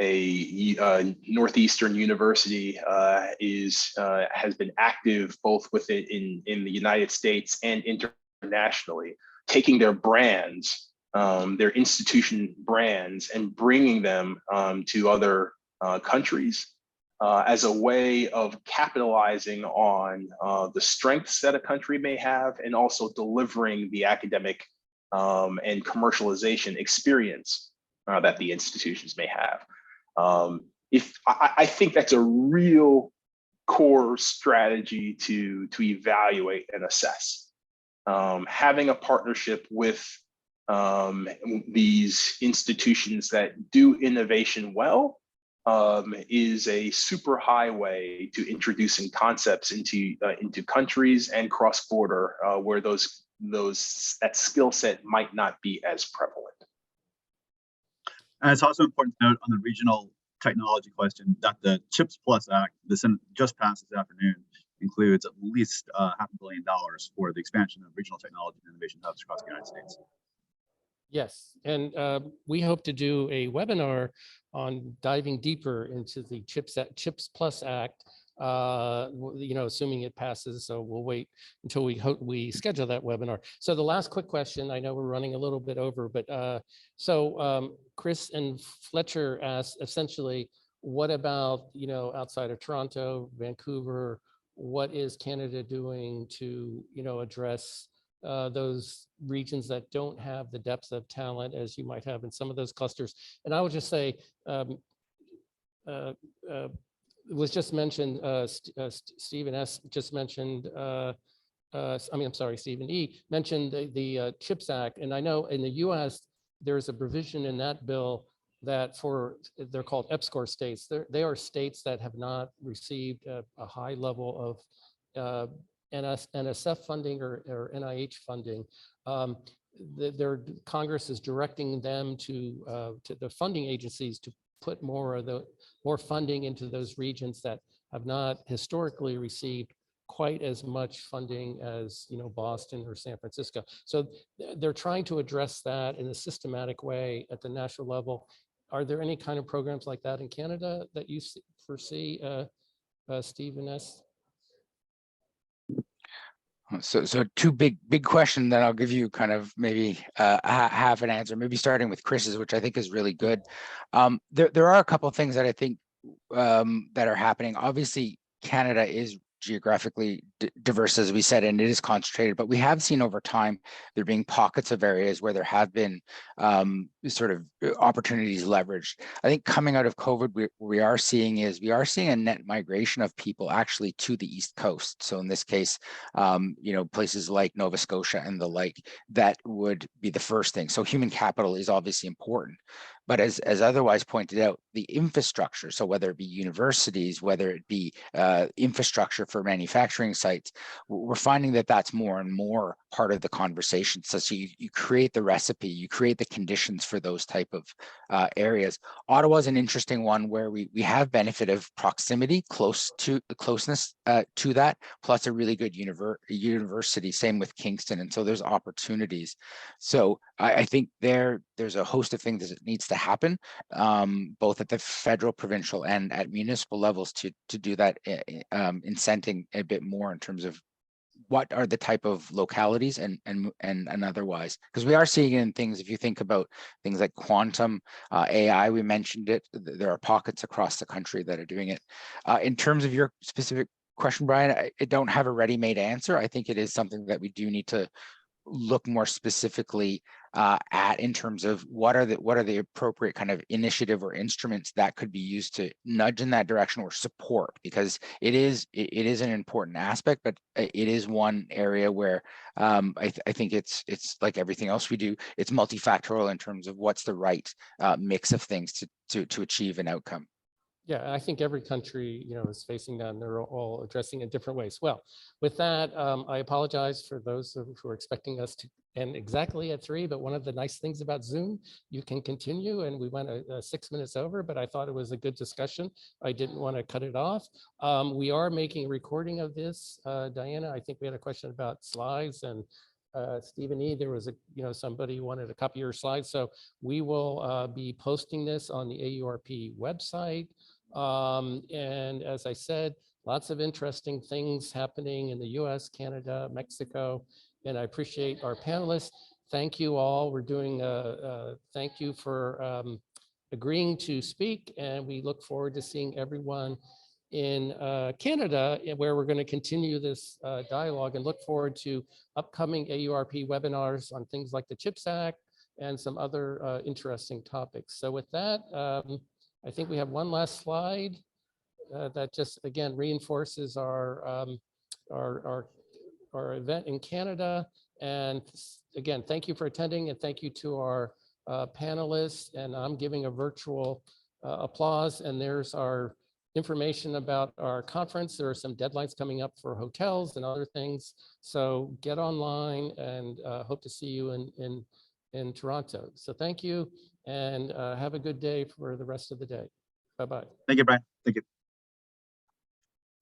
A Northeastern university has been active both within in the United States and internationally, taking their brands, their institution brands, and bringing them to other countries as a way of capitalizing on the strengths that a country may have, and also delivering the academic and commercialization experience that the institutions may have. I think that's a real core strategy to evaluate and assess. Having a partnership with these institutions that do innovation well is a super highway to introducing concepts into countries and cross-border where that skill set might not be as prevalent. And it's also important to note on the regional technology question that the CHIPS Plus Act, the Senate just passed this afternoon, includes at least $500 million for the expansion of regional technology and innovation hubs across the United States. Yes, and we hope to do a webinar on diving deeper into the CHIPS Plus Act, assuming it passes. So we'll wait until we schedule that webinar. So the last quick question, I know we're running a little bit over, but Chris and Fletcher asked essentially, what about, outside of Toronto, Vancouver, what is Canada doing to, address those regions that don't have the depth of talent as you might have in some of those clusters? And I would just say, it was just mentioned, Stephen S. just mentioned, Stephen E. mentioned the CHIPS Act. And I know in the US, there's a provision in that bill that they're called EPSCoR states. They are states that have not received a high level of NSF funding or NIH funding. Their Congress is directing them to the funding agencies to put more funding into those regions that have not historically received quite as much funding as Boston or San Francisco. So they're trying to address that in a systematic way at the national level. Are there any kind of programs like that in Canada that you foresee, Stephen S.? So two big question that I'll give you kind of maybe half an answer, maybe starting with Chris's, which I think is really good. There are a couple of things that I think that are happening. Obviously, Canada is geographically diverse, as we said, and it is concentrated, but we have seen over time there being pockets of areas where there have been sort of opportunities leveraged. I think coming out of COVID, we are seeing a net migration of people actually to the East Coast. So in this case, places like Nova Scotia and the like, that would be the first thing. So human capital is obviously important. But as otherwise pointed out, the infrastructure, so whether it be universities, whether it be infrastructure for manufacturing sites, we're finding that that's more and more part of the conversation. So you create the recipe, you create the conditions for those type of areas. Ottawa is an interesting one where we have benefit of proximity, closeness to that, plus a really good university, same with Kingston. And so there's opportunities. So I think there's a host of things that needs to happen, both at the federal, provincial, and at municipal levels to do that, incenting a bit more in terms of what are the type of localities and otherwise, because we are seeing it in things. If you think about things like quantum AI, we mentioned it. There are pockets across the country that are doing it. In terms of your specific question, Brian, I don't have a ready-made answer. I think it is something that we do need to look more specifically at in terms of what are the appropriate kind of initiative or instruments that could be used to nudge in that direction or support, because it is an important aspect, but it is one area where I think it's like everything else we do, it's multifactorial in terms of what's the right mix of things to achieve an outcome. Yeah, I think every country, is facing that, and they're all addressing it in different ways. Well, with that, I apologize for those who are expecting us to end exactly at 3, but one of the nice things about Zoom, you can continue, and we went 6 minutes over, but I thought it was a good discussion. I didn't want to cut it off. We are making a recording of this. Diana, I think we had a question about slides, and Stephen E, there was somebody wanted a copy of your slides. So we will be posting this on the AURP website. And as I said, lots of interesting things happening in the US, Canada, Mexico, and I appreciate our panelists. Thank you all. We're doing thank you for agreeing to speak, and we look forward to seeing everyone in Canada, where we're going to continue this dialogue, and look forward to upcoming AURP webinars on things like the CHIPS Act and some other interesting topics. So with that, I think we have one last slide that just again reinforces our event in Canada. And again, thank you for attending, and thank you to our panelists. And I'm giving a virtual applause. And there's our information about our conference. There are some deadlines coming up for hotels and other things. So get online, and hope to see you in Toronto. So thank you, and have a good day for the rest of the day. Bye-bye. Thank you, Brian. Thank you.